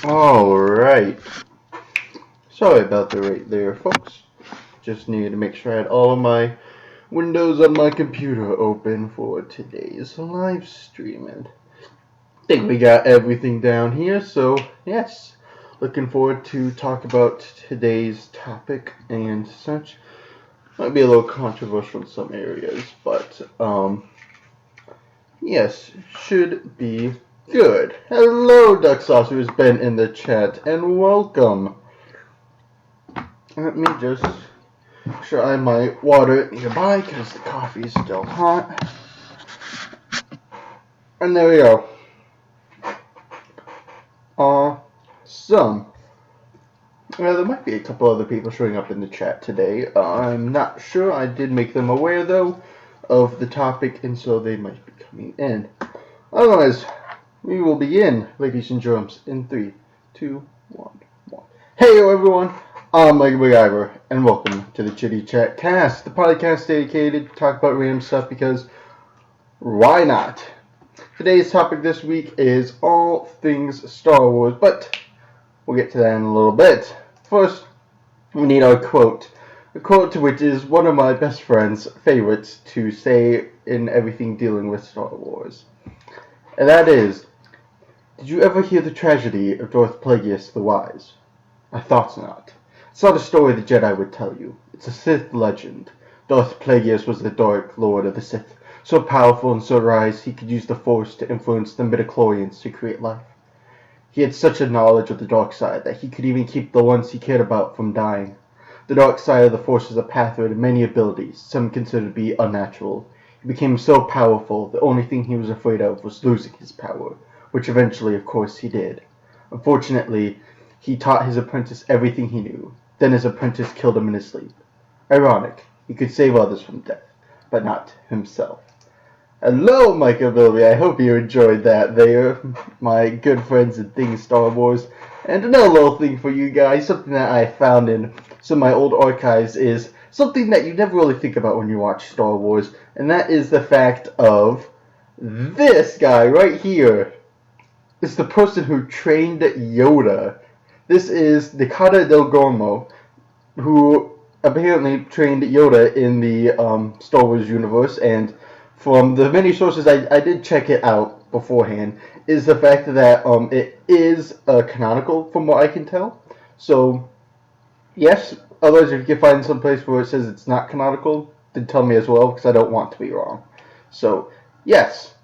Alright. Sorry about the wait there, folks. Just needed to make sure I had all of my windows on my computer open for today's live stream. And I think we got everything down here, so yes. Looking forward to talk about today's topic and such. Might be a little controversial in some areas, but yes, should be good. Hello, Duck Sauce, who's been in the chat, and welcome. Let me just try my water nearby because the coffee is still hot. And there we go. Awesome. Well, there might be a couple other people showing up in the chat today. I'm not sure. I did make them aware, though, of the topic, and so they might be coming in. Otherwise, we will begin, ladies and germs, in 3, 2, 1. Hey, everyone. I'm MacGyver, and welcome to the Chitty-Chat cast, the podcast dedicated to talk about random stuff because why not? Today's topic this week is all things Star Wars, but we'll get to that in a little bit. First, we need our quote. A quote which is one of my best friend's favorites to say in everything dealing with Star Wars. And that is, did you ever hear the tragedy of Darth Plagueis the Wise? I thought not. It's not a story the Jedi would tell you. It's a Sith legend. Darth Plagueis was the Dark Lord of the Sith, so powerful and so wise he could use the Force to influence the midichlorians to create life. He had such a knowledge of the dark side that he could even keep the ones he cared about from dying. The dark side of the Force is a pathway to many abilities, some considered to be unnatural. He became so powerful, the only thing he was afraid of was losing his power, which eventually, of course, he did. Unfortunately, he taught his apprentice everything he knew. Then his apprentice killed him in his sleep. Ironic, he could save others from death, but not himself. Hello, Michael. I hope you enjoyed that there, my good friends and things Star Wars. And another little thing for you guys, something that I found in some of my old archives is something that you never really think about when you watch Star Wars, and that is the fact of this guy right here. It's the person who trained Yoda. This is Nakata Del Gormo, who apparently trained Yoda in the Star Wars universe, and from the many sources I did check it out beforehand, is the fact that it is canonical from what I can tell. So, yes, otherwise if you can find some place where it says it's not canonical, then tell me as well, because I don't want to be wrong. So, yes.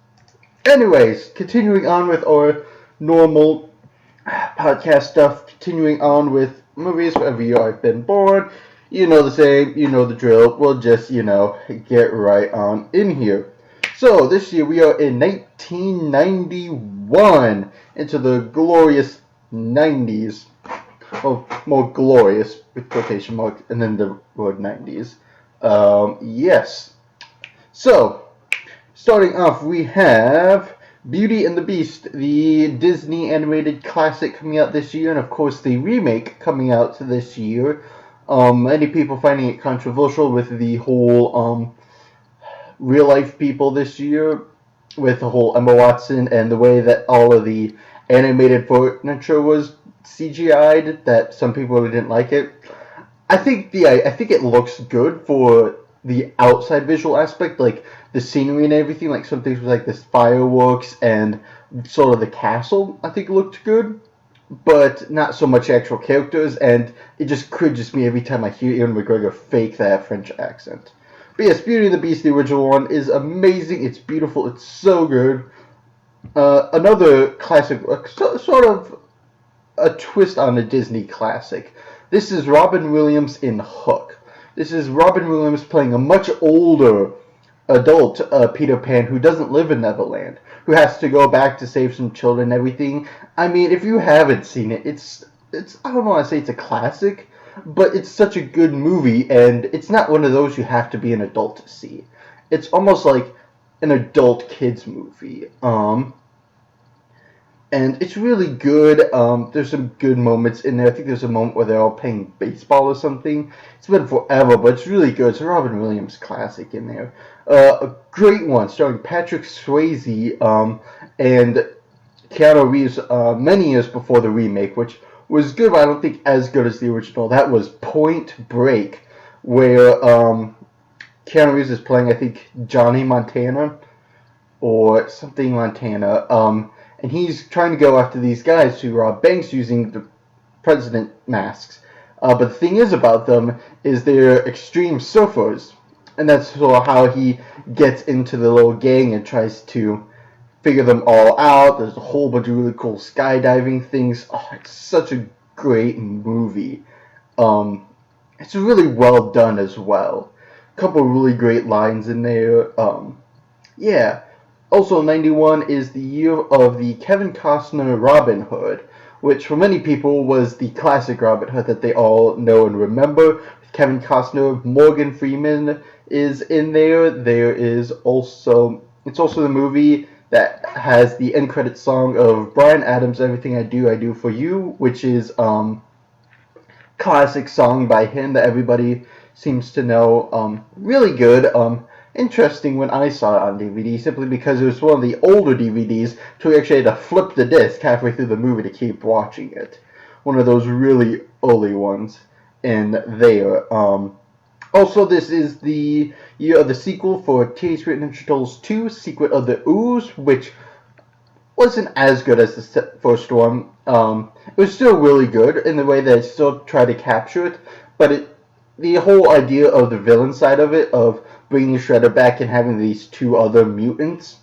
Anyways, continuing on with our normal podcast stuff, continuing on with movies, whatever year I've been born. You know the same, you know the drill. We'll just, get right on in here. So, this year we are in 1991, into the glorious 90s. Well, more glorious, with quotation marks, and then the word 90s. Yes. So, starting off, we have Beauty and the Beast, the Disney animated classic coming out this year, and of course the remake coming out this year. Many people finding it controversial with the whole real life people this year, with the whole Emma Watson and the way that all of the animated furniture was CGI'd, that some people really didn't like it. I think it looks good for the outside visual aspect, like the scenery and everything, like some things with like this fireworks and sort of the castle, I think looked good, but not so much actual characters, and it just cringes me every time I hear Ewan McGregor fake that French accent. But yes, Beauty and the Beast, the original one, is amazing, it's beautiful, it's so good. Another classic, sort of a twist on a Disney classic. This is Robin Williams in Hook. This is Robin Williams playing a much older adult Peter Pan who doesn't live in Neverland, who has to go back to save some children and everything. I mean, if you haven't seen it, it's I don't want to say it's a classic, but it's such a good movie, and it's not one of those you have to be an adult to see. It's almost like an adult kids movie. And it's really good. There's some good moments in there. I think there's a moment where they're all playing baseball or something. It's been forever, but it's really good. It's a Robin Williams classic in there. A great one starring Patrick Swayze and Keanu Reeves many years before the remake, which was good, but I don't think as good as the original. That was Point Break, where Keanu Reeves is playing, I think, Johnny Montana or something Montana, and he's trying to go after these guys to rob banks using the president masks. But the thing is about them is they're extreme surfers, and that's sort of how he gets into the little gang and tries to figure them all out. There's a whole bunch of really cool skydiving things. Oh, it's such a great movie. Um, it's really well done as well. A couple of really great lines in there. Yeah. Also, 91 is the year of the Kevin Costner Robin Hood, which for many people was the classic Robin Hood that they all know and remember. Kevin Costner, Morgan Freeman is in there. It's also the movie that has the end credit song of Bryan Adams' Everything I Do for You, which is classic song by him that everybody seems to know. Really good. Interesting when I saw it on DVD, simply because it was one of the older DVDs, so we actually had to flip the disc halfway through the movie to keep watching it. One of those really early ones in there. Also, this is the year of the sequel for Teenage Mutant Ninja Turtles 2, Secret of the Ooze, which wasn't as good as the first one. It was still really good in the way that it still tried to capture it, but the whole idea of the villain side of it, of bringing Shredder back and having these two other mutants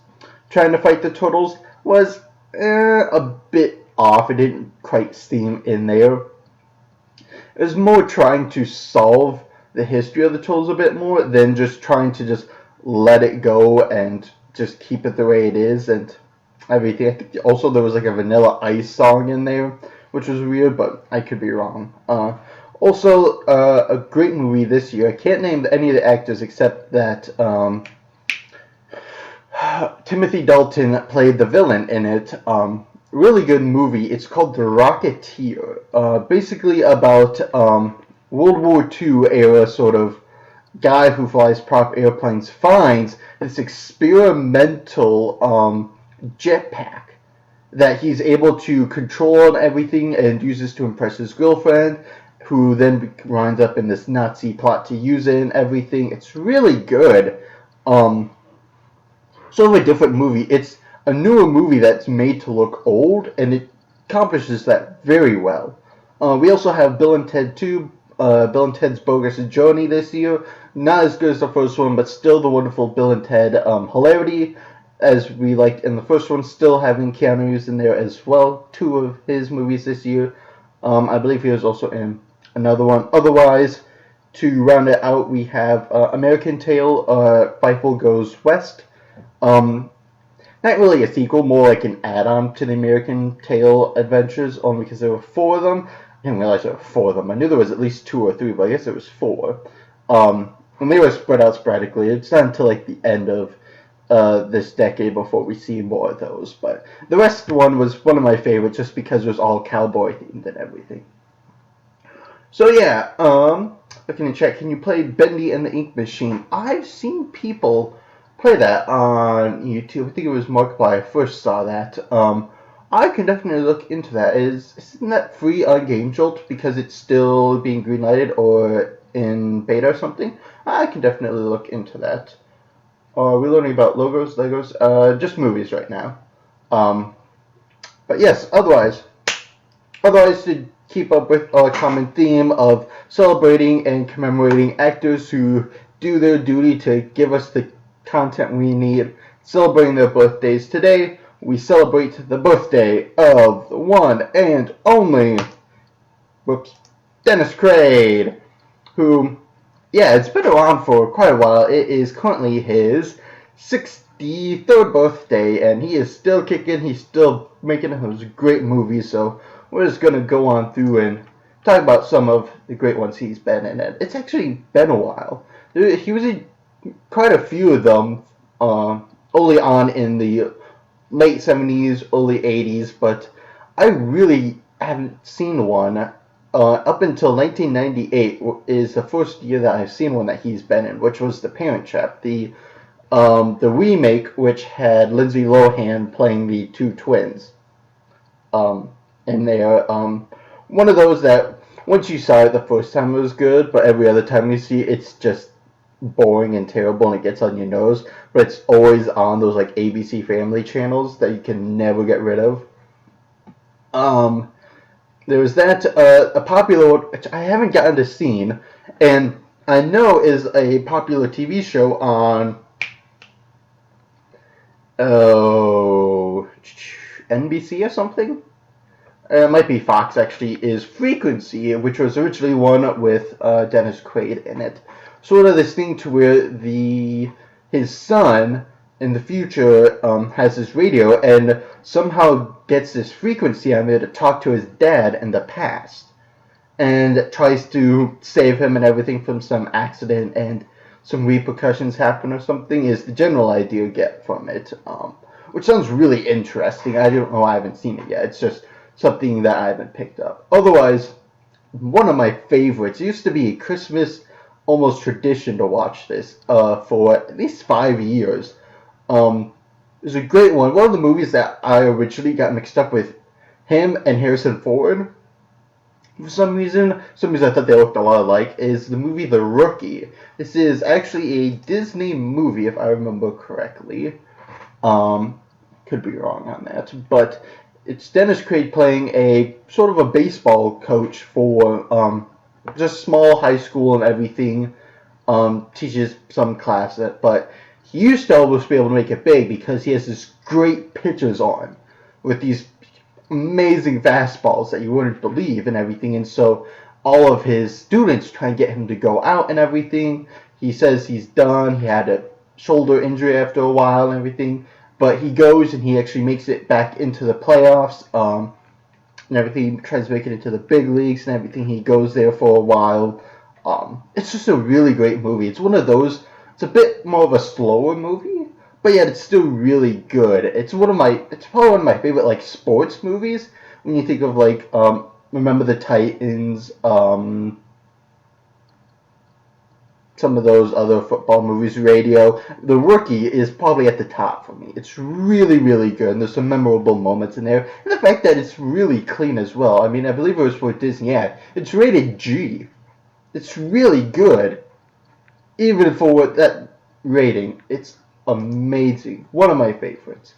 trying to fight the Turtles, was a bit off. It didn't quite seem in there. It was more trying to solve the history of the Turtles a bit more than just trying to just let it go and just keep it the way it is and everything. I think also there was like a Vanilla Ice song in there, which was weird, but I could be wrong. Also, a great movie this year. I can't name any of the actors except that Timothy Dalton played the villain in it. Really good movie. It's called The Rocketeer. Basically about World War II era sort of guy who flies prop airplanes finds this experimental jetpack that he's able to control and everything and uses to impress his girlfriend, who then winds up in this Nazi plot to use it and everything. It's really good. Sort of a different movie. It's a newer movie that's made to look old, and it accomplishes that very well. We also have Bill and Ted 2, Bill and Ted's Bogus Journey this year. Not as good as the first one, but still the wonderful Bill and Ted hilarity, as we liked in the first one, still having Keanu Reeves in there as well. 2 of his movies this year. I believe he was also in another one. Otherwise, to round it out, we have American Tail, Fievel Goes West. Not really a sequel, more like an add-on to the American Tail adventures, only because there were 4 of them. I didn't realize there were 4 of them. I knew there was at least 2 or 3, but I guess there was 4. And they were spread out sporadically. It's not until like the end of this decade before we see more of those. But the rest one was one of my favorites just because it was all cowboy themed and everything. So yeah, looking in chat, can you play Bendy and the Ink Machine? I've seen people play that on YouTube. I think it was Markiplier I first saw that. I can definitely look into that. Isn't that free on Game Jolt because it's still being greenlighted or in beta or something? I can definitely look into that. Are we learning about Legos? Just movies right now. But yes, otherwise to keep up with our common theme of celebrating and commemorating actors who do their duty to give us the content we need, celebrating their birthdays today, we celebrate the birthday of the one and only Dennis Quaid, who, yeah, it's been around for quite a while. It is currently his 63rd birthday, and he is still kicking. He's still making those great movies, so we're just going to go on through and talk about some of the great ones he's been in. And it's actually been a while. He was in quite a few of them early on in the late 70s, early 80s, but I really haven't seen one up until 1998 is the first year that I've seen one that he's been in, which was The Parent Trap, the remake, which had Lindsay Lohan playing the 2 twins. in there. One of those that once you saw it the first time it was good, but every other time you see it, it's just boring and terrible and it gets on your nose. But it's always on those like ABC Family channels that you can never get rid of. There was that a popular one which I haven't gotten to see, and I know is a popular TV show on NBC or something. It might be Fox actually. Is Frequency, which was originally one with Dennis Quaid in it. Sort of this thing to where his son in the future has this radio and somehow gets this frequency on there to talk to his dad in the past and tries to save him and everything from some accident and some repercussions happen or something is the general idea you get from it, which sounds really interesting. I don't know, I haven't seen it yet. It's just something that I haven't picked up. Otherwise, one of my favorites, it used to be a Christmas almost tradition to watch this for at least 5 years. It was a great one. One of the movies that I originally got mixed up with him and Harrison Ford, for some reason I thought they looked a lot alike, is the movie The Rookie. This is actually a Disney movie, if I remember correctly. Could be wrong on that, but it's Dennis Quaid playing a sort of a baseball coach for just small high school and everything. Teaches some class, but he used to almost be able to make it big because he has this great pitcher's arm with these amazing fastballs that you wouldn't believe and everything. And so all of his students try and get him to go out and everything. He says he's done. He had a shoulder injury after a while and everything. But he goes and he actually makes it back into the playoffs and everything. He tries to make it into the big leagues and everything. He goes there for a while. It's just a really great movie. It's one of those, it's a bit more of a slower movie, but yet it's still really good. It's probably one of my favorite like sports movies. When you think of like Remember the Titans, some of those other football movies, Radio. The Rookie is probably at the top for me. It's really, really good, and there's some memorable moments in there. And the fact that it's really clean as well. I mean, I believe it was for Disney. Yeah, it's rated G. It's really good, even for that rating. It's amazing. One of my favorites.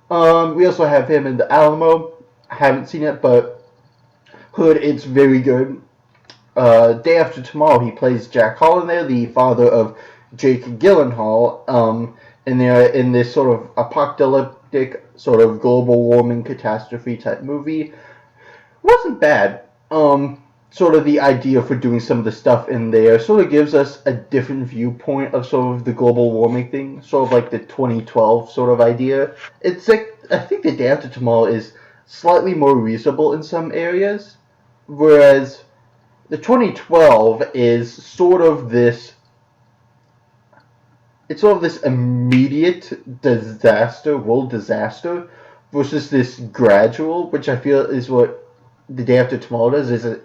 We also have him in The Alamo. I haven't seen it, but heard it's very good. Day After Tomorrow, he plays Jack Hall in there, the father of Jake Gyllenhaal, and they're in this sort of apocalyptic, sort of global warming catastrophe type movie. Wasn't bad. Sort of the idea for doing some of the stuff in there sort of gives us a different viewpoint of sort of the global warming thing, sort of like the 2012 sort of idea. It's like, I think The Day After Tomorrow is slightly more reasonable in some areas, whereas the 2012 is sort of this, it's sort of this immediate disaster, world disaster, versus this gradual, which I feel is what The Day After Tomorrow does, is it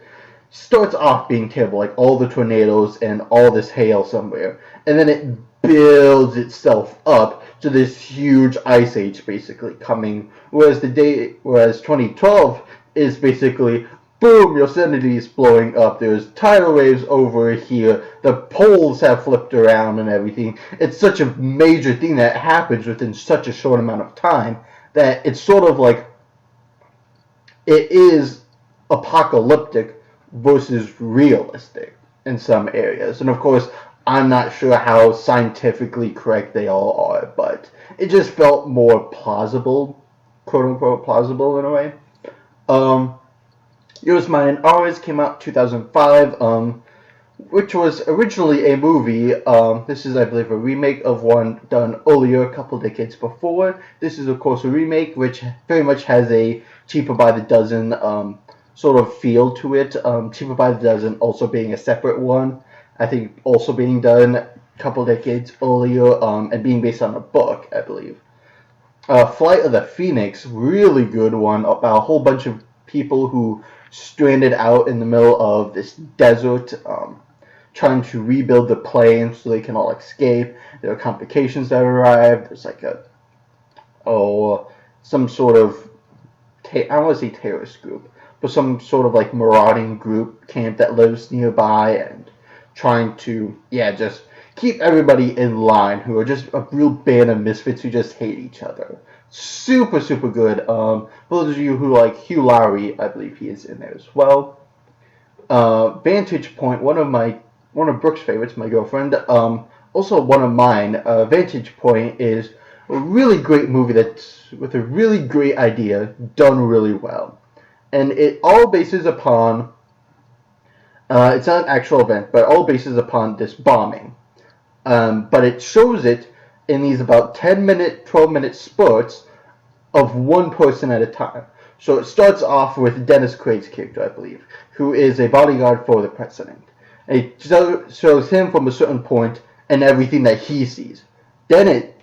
starts off being terrible, like all the tornadoes and all this hail somewhere, and then it builds itself up to this huge ice age basically coming, whereas 2012 is basically boom, Yosemite is blowing up, there's tidal waves over here, the poles have flipped around and everything. It's such a major thing that happens within such a short amount of time that it's sort of like it is apocalyptic versus realistic in some areas. And of course, I'm not sure how scientifically correct they all are, but it just felt more plausible, quote unquote plausible in a way. Yours, Mine, and Ours came out 2005, which was originally a movie. This is, I believe, a remake of one done earlier, a couple decades before. This is, of course, a remake, which very much has a cheaper by the dozen sort of feel to it. Cheaper by the Dozen also being a separate one, I think also being done a couple decades earlier, and being based on a book, I believe. Flight of the Phoenix, really good one about a whole bunch of people who stranded out in the middle of this desert, trying to rebuild the plane so they can all escape. There are complications that arrive. There's like some sort of I don't want to say terrorist group, but some sort of like marauding group camp that lives nearby and trying to, yeah, just keep everybody in line who are just a real band of misfits who just hate each other. Super, super good. For those of you who like Hugh Laurie, I believe he is in there as well. Vantage Point, one of Brooke's favorites, my girlfriend. Also one of mine. Vantage Point is a really great movie that's with a really great idea, done really well, and it all bases upon. It's not an actual event, but all bases upon this bombing. But it shows it in these about 10-minute, 12-minute spurts of one person at a time. So it starts off with Dennis Quaid's character, I believe, who is a bodyguard for the president. And it shows him from a certain point and everything that he sees. Then it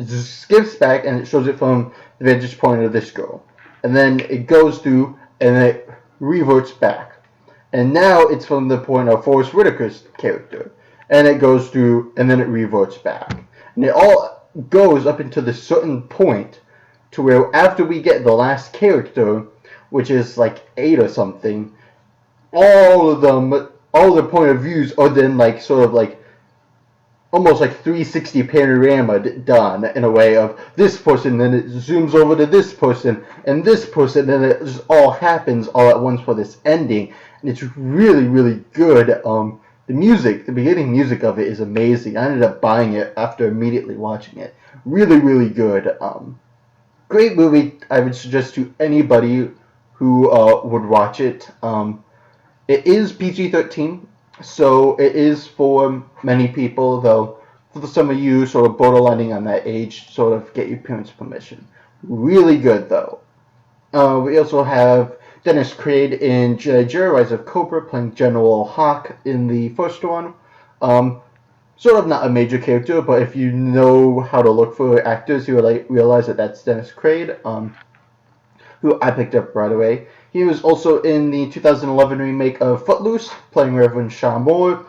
skips back and it shows it from the vantage point of this girl. And then it goes through and then it reverts back. And now it's from the point of Forrest Whitaker's character. And it goes through and then it reverts back. And it all goes up until this certain point to where after we get the last character, which is like 8 or something, all the point of views are then like sort of like almost like 360 panorama done in a way of this person, then it zooms over to this person, and then it just all happens all at once for this ending, and it's really, really good. The beginning music of it is amazing. I ended up buying it after immediately watching it. Really, really good. Great movie. I would suggest to anybody who would watch it. It is PG-13, so it is for many people, though for some of you sort of borderlining on that age, sort of get your parents' permission. Really good, though. We also have Dennis Quaid in G.I. Joe, Rise of Cobra, playing General Hawk in the first one. Sort of not a major character, but if you know how to look for actors, you will realize that that's Dennis Quaid, who I picked up right away. He was also in the 2011 remake of Footloose, playing Reverend Shaw Moore.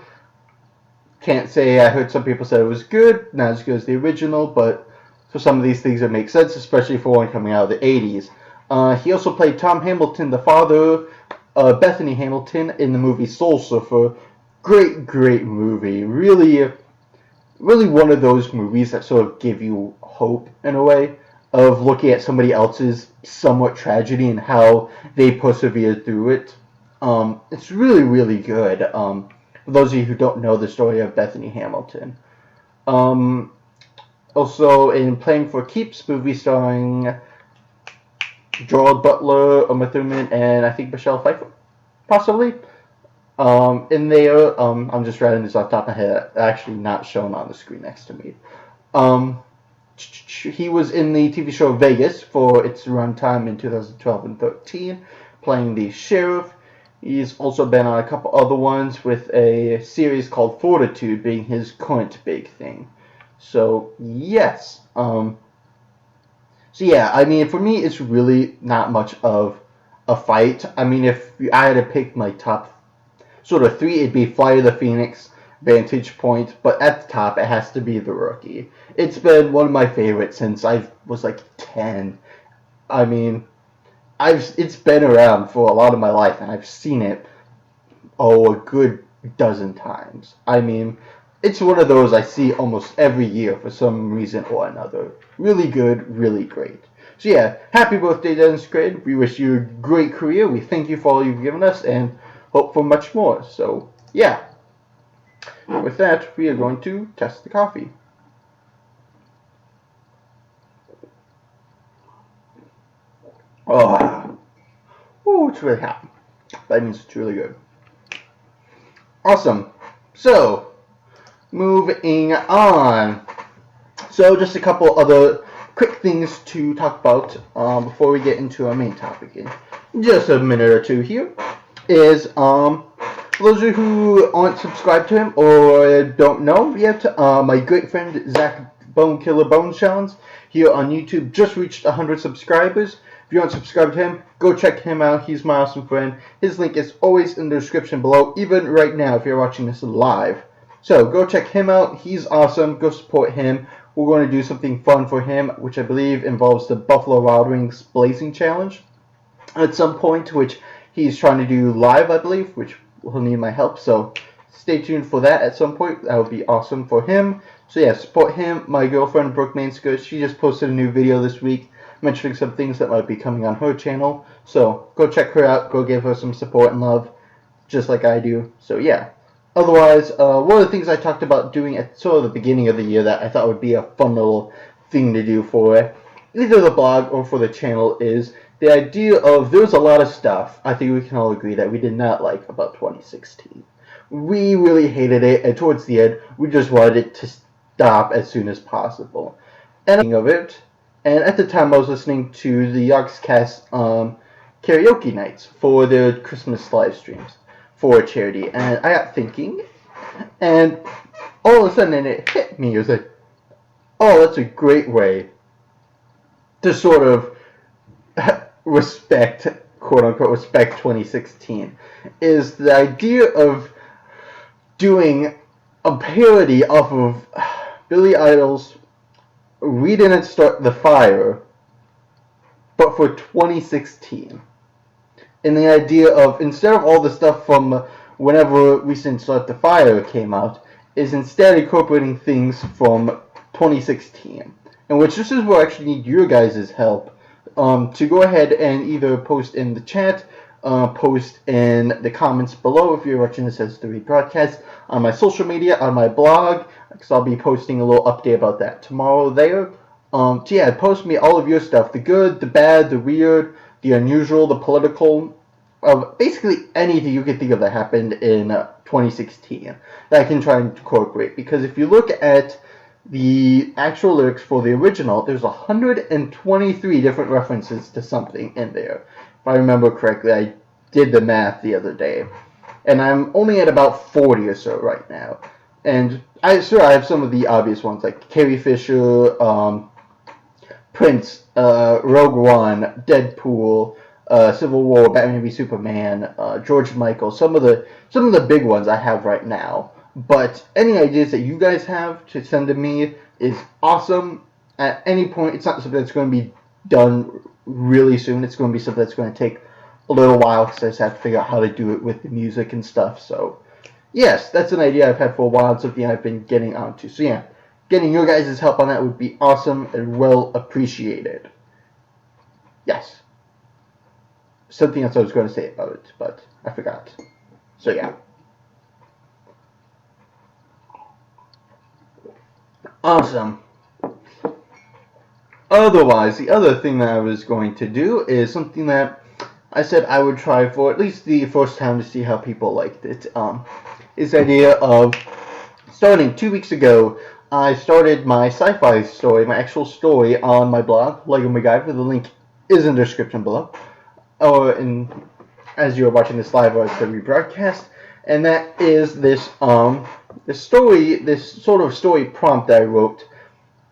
Can't say I heard some people say it was good, not as good as the original, but for some of these things it makes sense, especially for one coming out of the 80s. He also played Tom Hamilton, the father, Bethany Hamilton, in the movie Soul Surfer. Great, great movie. Really one of those movies that sort of give you hope in a way of looking at somebody else's somewhat tragedy and how they persevered through it. It's really, really good. For those of you who don't know the story of Bethany Hamilton. Also in Playing for Keeps, movie starring Gerald Butler, Uma Thurman, and I think Michelle Pfeiffer, possibly. In there, I'm just writing this off the top of my head, actually not shown on the screen next to me. He was in the TV show Vegas for its runtime in 2012 and 13, playing the sheriff. He's also been on a couple other ones, with a series called Fortitude being his current big thing. So, yes. So, yeah, I mean, for me, it's really not much of a fight. I mean, if I had to pick my top sort of 3, it'd be Flight of the Phoenix, Vantage Point, but at the top, it has to be The Rookie. It's been one of my favorites since I was like 10. I mean, it's been around for a lot of my life, and I've seen it, a good dozen times. I mean, it's one of those I see almost every year for some reason or another. Really good, really great. So yeah, happy birthday, Dennis Quaid. We wish you a great career. We thank you for all you've given us, and hope for much more. So yeah, with that, we are going to test the coffee. Oh, it's really hot. That means it's really good. Awesome. So, moving on. So, just a couple other quick things to talk about before we get into our main topic in just a minute or two here. Is, for those of you who aren't subscribed to him or don't know yet, my great friend Zach Bone Killer Bone Challenge here on YouTube just reached 100 subscribers. If you aren't subscribed to him, go check him out. He's my awesome friend. His link is always in the description below, even right now if you're watching this live. So go check him out. He's awesome. Go support him. We're going to do something fun for him, which I believe involves the Buffalo Wild Wings Blazing Challenge. at some point, which he's trying to do live, I believe, which will need my help. So stay tuned for that at some point. That would be awesome for him. So yeah, support him. My girlfriend, Brooke Mainskirt, she just posted a new video this week mentioning some things that might be coming on her channel. So go check her out. Go give her some support and love, just like I do. So yeah. Otherwise, one of the things I talked about doing at sort of the beginning of the year that I thought would be a fun little thing to do for either the blog or for the channel is the idea of there's a lot of stuff I think we can all agree that we did not like about 2016. We really hated it, and towards the end, we just wanted it to stop as soon as possible. And of it, and at the time I was listening to the Yogscast karaoke nights for their Christmas live streams for a charity, and I got thinking, and all of a sudden it hit me. It was like, oh, that's a great way to sort of respect, quote unquote, respect 2016, is the idea of doing a parody off of Billy Idol's We Didn't Start the Fire, but for 2016. And the idea of, instead of all the stuff from whenever We Didn't Start the Fire came out, is instead incorporating things from 2016. In which this is where I actually need your guys' help to go ahead and either post in the chat, post in the comments below if you're watching this as the rebroadcast, on my social media, on my blog, because I'll be posting a little update about that tomorrow there. So yeah, post me all of your stuff, the good, the bad, the weird, the unusual, the political, basically anything you can think of that happened in 2016 that I can try and incorporate. Because if you look at the actual lyrics for the original, there's 123 different references to something in there. If I remember correctly, I did the math the other day. And I'm only at about 40 or so right now. And I have some of the obvious ones, like Carrie Fisher, Prince, Rogue One, Deadpool, Civil War, Batman v Superman, George Michael, some of the big ones I have right now. But any ideas that you guys have to send to me is awesome. At any point, it's not something that's going to be done really soon. It's going to be something that's going to take a little while because I just have to figure out how to do it with the music and stuff. So, yes, that's an idea I've had for a while and something I've been getting onto. So, yeah, getting your guys' help on that would be awesome and well appreciated. Yes. Something else I was going to say about it, but I forgot. So, yeah. Awesome. Otherwise, the other thing that I was going to do is something that I said I would try for at least the first time to see how people liked it. Is the idea of starting 2 weeks ago. I started my sci-fi story, my actual story, on my blog, Lego MacGyver. The link is in the description below, or as you are watching this live or as the rebroadcast. And that is this story, this sort of story prompt that I wrote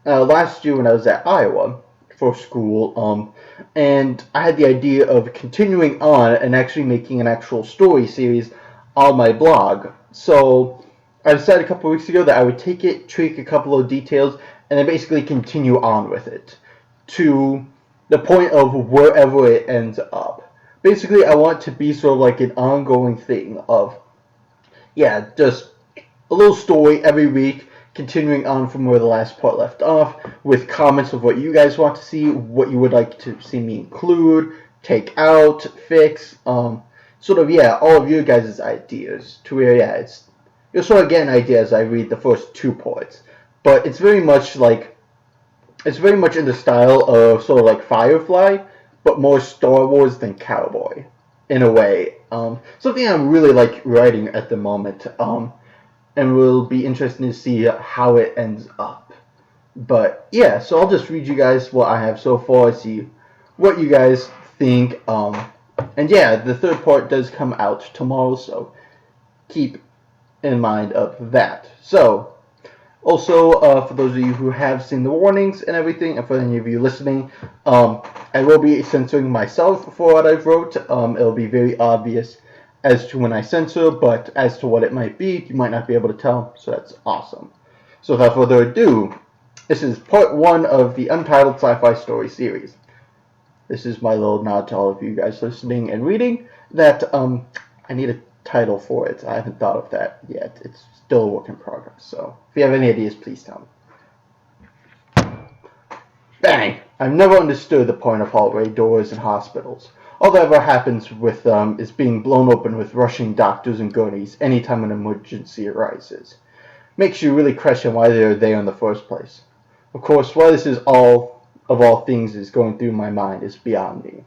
last year when I was at Iowa for school, and I had the idea of continuing on and actually making an actual story series on my blog. So I decided a couple of weeks ago that I would take it, tweak a couple of details, and then basically continue on with it to the point of wherever it ends up. Basically, I want to be sort of like an ongoing thing of, yeah, just a little story every week, continuing on from where the last part left off, with comments of what you guys want to see, what you would like to see me include, take out, fix, sort of, yeah, all of your guys' ideas, to where, yeah, you'll sort of get an idea as I read the first 2 parts. But it's very much in the style of sort of like Firefly, but more Star Wars than cowboy, in a way. Something I'm really like writing at the moment, and will be interesting to see how it ends up. But yeah, so I'll just read you guys what I have so far, see what you guys think. And yeah, the 3rd part does come out tomorrow, so keep in mind of that. So, also, for those of you who have seen the warnings and everything, and for any of you listening, I will be censoring myself for what I've wrote. It'll be very obvious as to when I censor, but as to what it might be, you might not be able to tell, so that's awesome. So without further ado, this is part 1 of the Untitled Sci-Fi Story series. This is my little nod to all of you guys listening and reading that I need a title for it. I haven't thought of that yet. It's still a work in progress. So if you have any ideas, please tell me. Bang! I've never understood the point of hallway doors in hospitals. All that ever happens with them is being blown open with rushing doctors and gurneys anytime an emergency arises. Makes you really question why they're there in the first place. Of course, why this is all things is going through my mind is beyond me.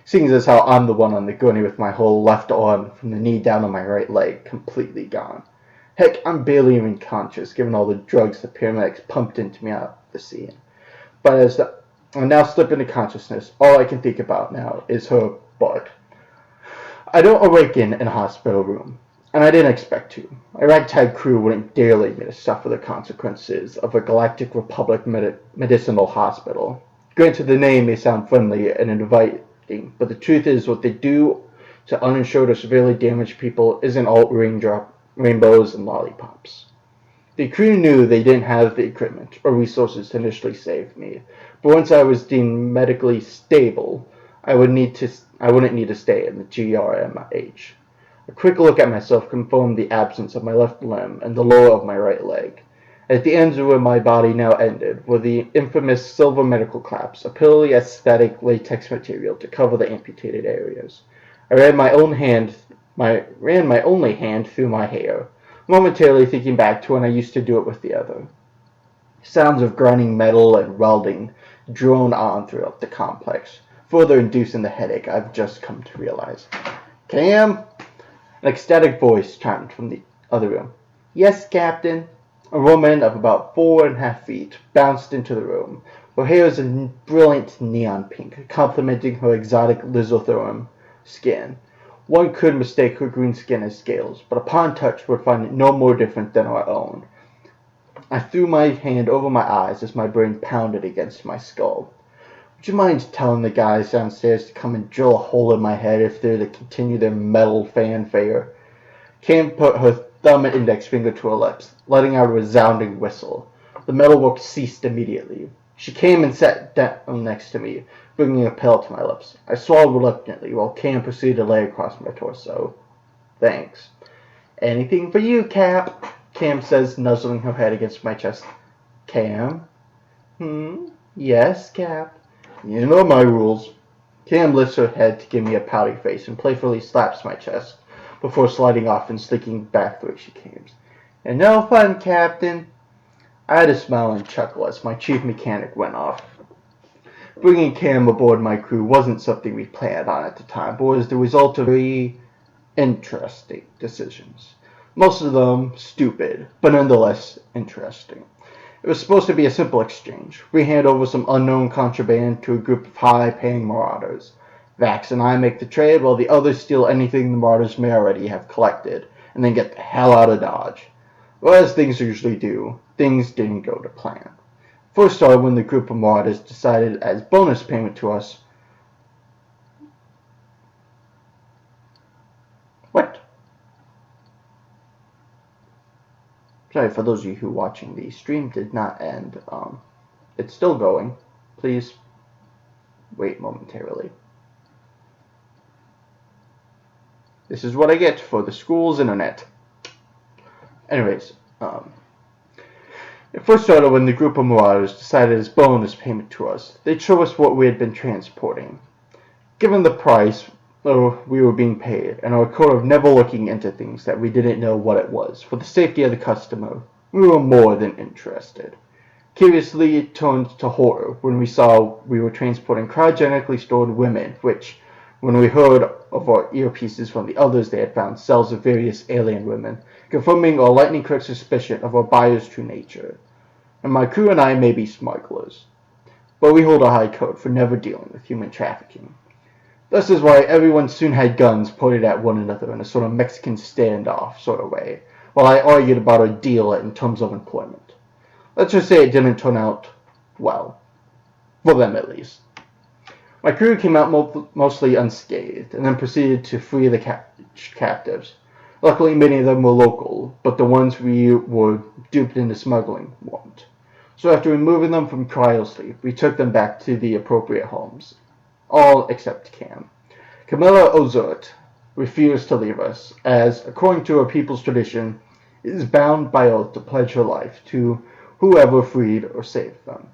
Seeing as how I'm the one on the gurney with my whole left arm from the knee down to my right leg completely gone. Heck, I'm barely even conscious given all the drugs the paramedics pumped into me out of the scene. But as I now slip into consciousness, all I can think about now is her butt. I don't awaken in a hospital room, and I didn't expect to. A ragtag crew wouldn't dare leave me to suffer the consequences of a Galactic Republic medicinal hospital. Granted, the name may sound friendly and inviting, but the truth is what they do to uninsured or severely damaged people isn't all rainbows and lollipops. The crew knew they didn't have the equipment or resources to initially save me, but once I was deemed medically stable, I wouldn't need to stay in the GRMH. A quick look at myself confirmed the absence of my left limb and the lower of my right leg. At the ends of where my body now ended were the infamous silver medical caps, a purely aesthetic latex material to cover the amputated areas. I ran my only hand through my hair, momentarily thinking back to when I used to do it with the other. Sounds of grinding metal and welding drone on throughout the complex, further inducing the headache I've just come to realize. Cam? An ecstatic voice chimed from the other room. Yes, Captain. A woman of about 4.5 feet bounced into the room. Her hair was a brilliant neon pink, complementing her exotic lizotherm skin. One could mistake her green skin as scales, but upon touch would find it no more different than our own. I threw my hand over my eyes as my brain pounded against my skull. Would you mind telling the guys downstairs to come and drill a hole in my head if they're to continue their metal fanfare? Cam put her thumb and index finger to her lips, letting out a resounding whistle. The metal work ceased immediately. She came and sat down next to me, bringing a pill to my lips. I swallowed reluctantly while Cam proceeded to lay across my torso. Thanks. Anything for you, Cap, Cam says, nuzzling her head against my chest. Cam? Yes, Cap. You know my rules. Cam lifts her head to give me a pouty face and playfully slaps my chest before sliding off and slinking back the way she came. And no fun, Captain. I had to smile and chuckle as my chief mechanic went off. Bringing Cam aboard my crew wasn't something we planned on at the time, but was the result of very interesting decisions. Most of them stupid, but nonetheless interesting. It was supposed to be a simple exchange. We hand over some unknown contraband to a group of high-paying marauders. Vax and I make the trade while the others steal anything the marauders may already have collected, and then get the hell out of Dodge. Well, as things usually do, things didn't go to plan. First started when the group of marauders decided as bonus payment to us. What? Sorry, for those of you who are watching, the stream did not end. It's still going. Please wait momentarily. This is what I get for the school's internet. Anyways, it first started when the group of marauders decided as bonus payment to us. They'd show us what we had been transporting. Given the price we were being paid, and our code of never looking into things that we didn't know what it was, for the safety of the customer, we were more than interested. Curiously, it turned to horror when we saw we were transporting cryogenically stored women, which, when we heard of our earpieces from the others they had found cells of various alien women, confirming our lightning-quick suspicion of our buyer's true nature. And my crew and I may be smugglers, but we hold a high code for never dealing with human trafficking. This is why everyone soon had guns pointed at one another in a sort of Mexican standoff sort of way, while I argued about our deal in terms of employment. Let's just say it didn't turn out well. For them, at least. My crew came out mostly unscathed, and then proceeded to free the captives. Luckily, many of them were local, but the ones we were duped into smuggling weren't. So after removing them from cryosleep, we took them back to the appropriate homes. all except Cam. Camilla Ozurt refused to leave us, as, according to our people's tradition, is bound by oath to pledge her life to whoever freed or saved them.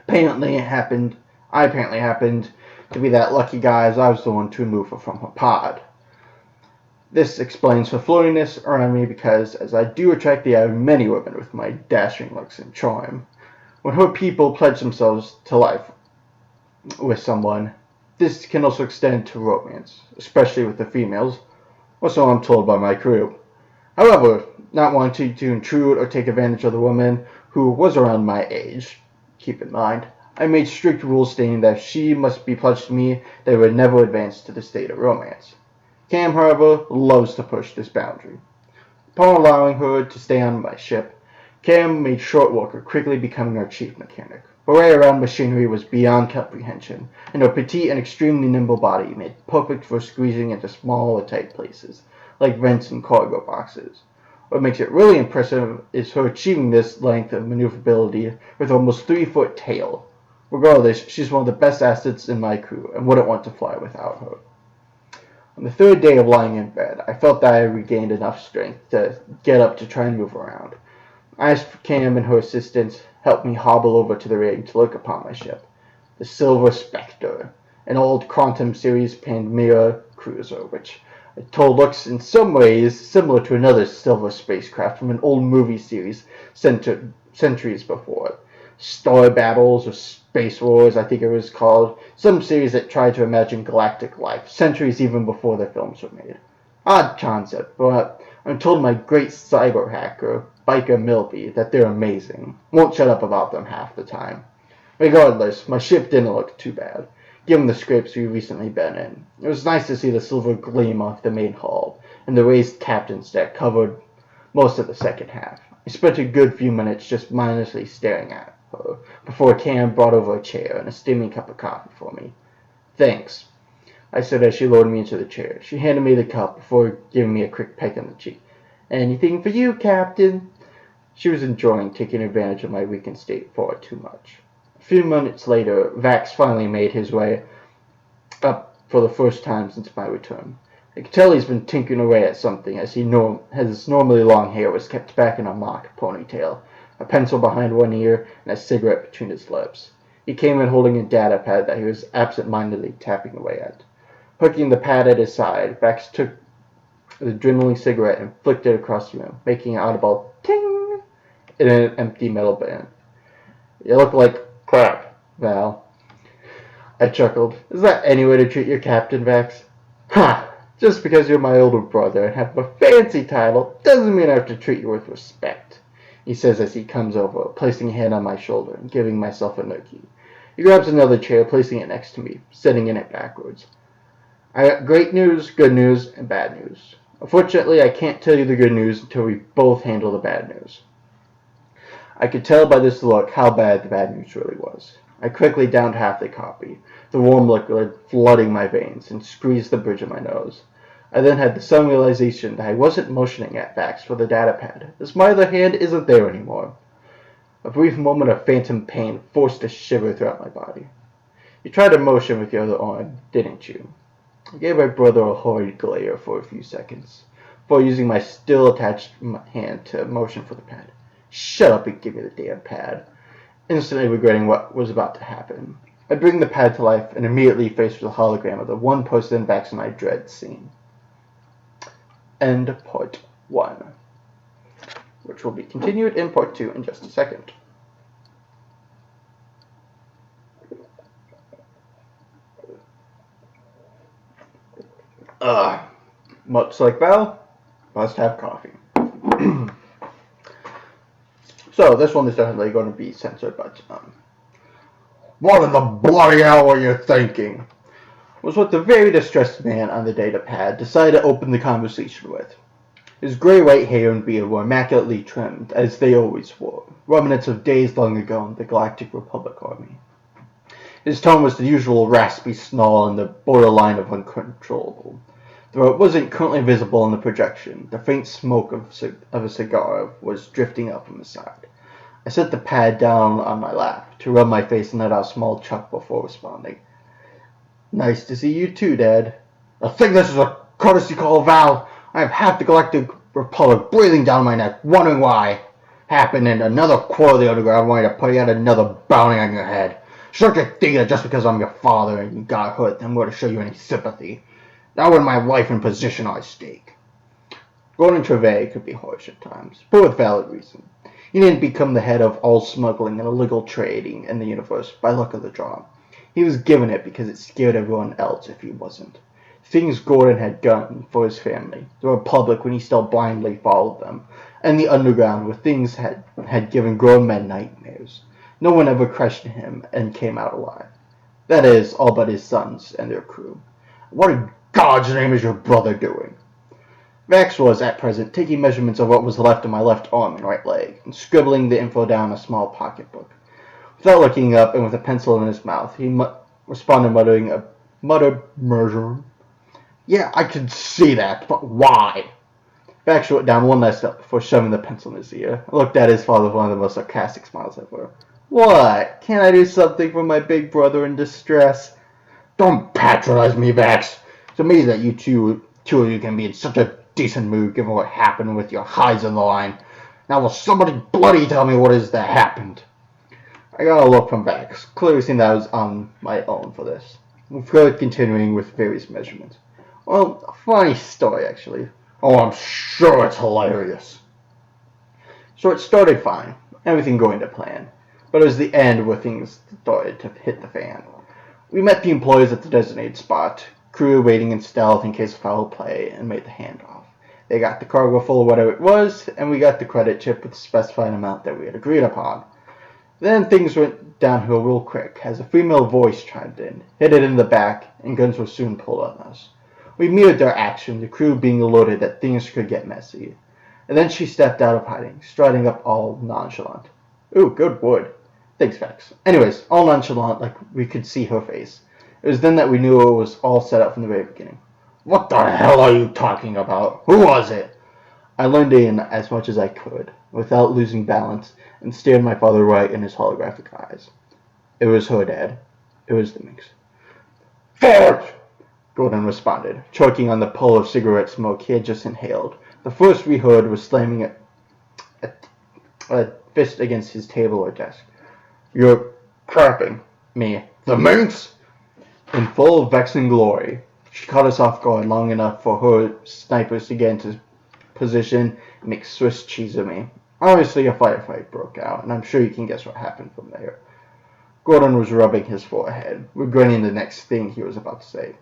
I apparently happened to be that lucky guy, as I was the one to remove her from her pod. This explains her flirtiness around me, because as I do attract the eye of many women with my dashing looks and charm, when her people pledge themselves to life with someone, this can also extend to romance, especially with the females, or so I'm told by my crew. However, not wanting to intrude or take advantage of the woman who was around my age, keep in mind, I made strict rules stating that if she must be pledged to me, they would never advance to the state of romance. Cam, however, loves to push this boundary. Upon allowing her to stay on my ship, Cam made short work of quickly becoming our chief mechanic. Her way around machinery was beyond comprehension, and her petite and extremely nimble body made perfect for squeezing into small or tight places, like vents and cargo boxes. What makes it really impressive is her achieving this length of maneuverability with almost 3-foot tail. Regardless, she's one of the best assets in my crew, and wouldn't want to fly without her. On the third day of lying in bed, I felt that I had regained enough strength to get up to try and move around. I asked Cam and her assistants help me hobble over to the ring to look upon my ship, the Silver Spectre, an old Quantum Series Panmera cruiser, which I told looks in some ways similar to another silver spacecraft from an old movie series centuries before it. Star Battles or Space Wars, I think it was called. Some series that tried to imagine galactic life, centuries even before the films were made. Odd concept, but I'm told my great cyber hacker, Biker Milby, that they're amazing. Won't shut up about them half the time. Regardless, my ship didn't look too bad, given the scrapes we've recently been in. It was nice to see the silver gleam off the main hull, and the raised captain's deck covered most of the second half. I spent a good few minutes just mindlessly staring at her before Cam brought over a chair and a steaming cup of coffee for me. "Thanks," I said as she lowered me into the chair. She handed me the cup before giving me a quick peck on the cheek. "Anything for you, Captain." She was enjoying taking advantage of my weakened state far too much. A few minutes later, Vax finally made his way up for the first time since my return. I could tell he's been tinkering away at something, as his normally long hair was kept back in a mock ponytail, a pencil behind one ear, and a cigarette between his lips. He came in holding a data pad that he was absent-mindedly tapping away at. Hooking the pad at his side, Vax took the dwindling cigarette and flicked it across the room, making an audible ting in an empty metal bin. "You look like crap, Val." I chuckled. "Is that any way to treat your captain, Vax?" "Ha! Just because you're my older brother and have a fancy title doesn't mean I have to treat you with respect," he says as he comes over, placing a hand on my shoulder and giving myself a nookie. He grabs another chair, placing it next to me, sitting in it backwards. "I got great news, good news, and bad news. Unfortunately, I can't tell you the good news until we both handle the bad news." I could tell by this look how bad the bad news really was. I quickly downed half the coffee, the warm liquid flooding my veins, and squeezed the bridge of my nose. I then had the sudden realization that I wasn't motioning at Vax for the data pad, as my other hand isn't there anymore. A brief moment of phantom pain forced a shiver throughout my body. "You tried to motion with your other arm, didn't you?" I gave my brother a horrid glare for a few seconds, before using my still attached hand to motion for the pad. "Shut up and give me the damn pad," instantly regretting what was about to happen. I bring the pad to life and immediately faced with a hologram of the one person Vax and I dread seeing. End part 1, which will be continued in part 2 in just a second. Much like Val, must have coffee. So this one is definitely going to be censored, but what in the bloody hell were you thinking? Was what the very distressed man on the data pad decided to open the conversation with. His gray-white hair and beard were immaculately trimmed, as they always were, remnants of days long ago in the Galactic Republic Army. His tone was the usual raspy snarl on the borderline of uncontrollable, though it wasn't currently visible in the projection. The faint smoke of a cigar was drifting up from his side. I set the pad down on my lap to rub my face and let out a small chuck before responding. Nice to see you too, Dad. I think this is a courtesy call, Val. I have half the Galactic Republic breathing down my neck, wondering why happened, and another quarter of the underground wanting to put yet another bounty on your head. Sure to think that just because I'm your father and you got hurt, I'm going to show you any sympathy. Not when my life and position are at stake. Gordon Trevay could be harsh at times, but with valid reason. He didn't become the head of all smuggling and illegal trading in the universe by luck of the draw. He was given it because it scared everyone else if he wasn't. Things Gordon had done for his family, the Republic when he still blindly followed them, and the underground where things had given grown men nightmares. No one ever questioned him and came out alive. That is, all but his sons and their crew. What in God's name is your brother doing? Vax was, at present, taking measurements of what was left of my left arm and right leg, and scribbling the info down in a small pocketbook. Without looking up, and with a pencil in his mouth, he responded muttering a muttered murder. Yeah, I can see that, but why? Vax wrote down one last step before shoving the pencil in his ear. I looked at his father with one of the most sarcastic smiles ever. What? Can't I do something for my big brother in distress? Don't patronize me, Vax. It's amazing that you two of you can be in such a decent mood given what happened with your hides on the line. Now will somebody bloody tell me what is that happened? I got a look from Vax, clearly seeing that I was on my own for this. Further continuing with various measurements. Well, a funny story actually. Oh, I'm sure it's hilarious. So it started fine, everything going to plan. But it was the end where things started to hit the fan. We met the employees at the designated spot, crew waiting in stealth in case of foul play, and made the handoff. They got the cargo full of whatever it was, and we got the credit chip with the specified amount that we had agreed upon. Then things went downhill real quick as a female voice chimed in, hit it in the back, and guns were soon pulled on us. We mirrored their action, the crew being alerted that things could get messy. And then she stepped out of hiding, striding up all nonchalant. Ooh, good wood. Thanks, Vax. Anyways, all nonchalant, like we could see her face. It was then that we knew it was all set up from the very beginning. What the hell are you talking about? Who was it? I leaned in as much as I could, without losing balance, and stared my father right in his holographic eyes. It was her, Dad. It was the Minx. Forge! Gordon responded, choking on the pull of cigarette smoke he had just inhaled. The first we heard was slamming a fist against his table or desk. You're crapping me. The Minx? In full vexing glory, she caught us off guard long enough for her snipers to get into position and make Swiss cheese of me. Obviously, a firefight broke out, and I'm sure you can guess what happened from there. Gordon was rubbing his forehead, regretting the next thing he was about to say.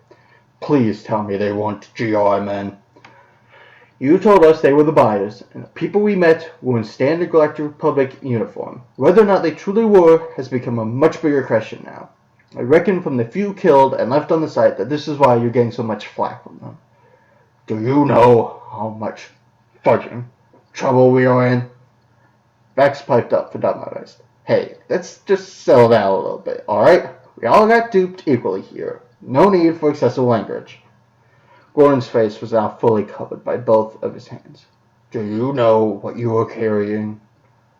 Please tell me they weren't GI men. You told us they were the buyers, and the people we met were in standard Galactic Republic uniform. Whether or not they truly were has become a much bigger question now. I reckon from the few killed and left on the site that this is why you're getting so much flack from them. Do you know how much fudging trouble we are in? Vax piped up for dumb-eyed. Hey, let's just settle down a little bit, alright? We all got duped equally here. No need for excessive language. Gordon's face was now fully covered by both of his hands. Do you know what you are carrying?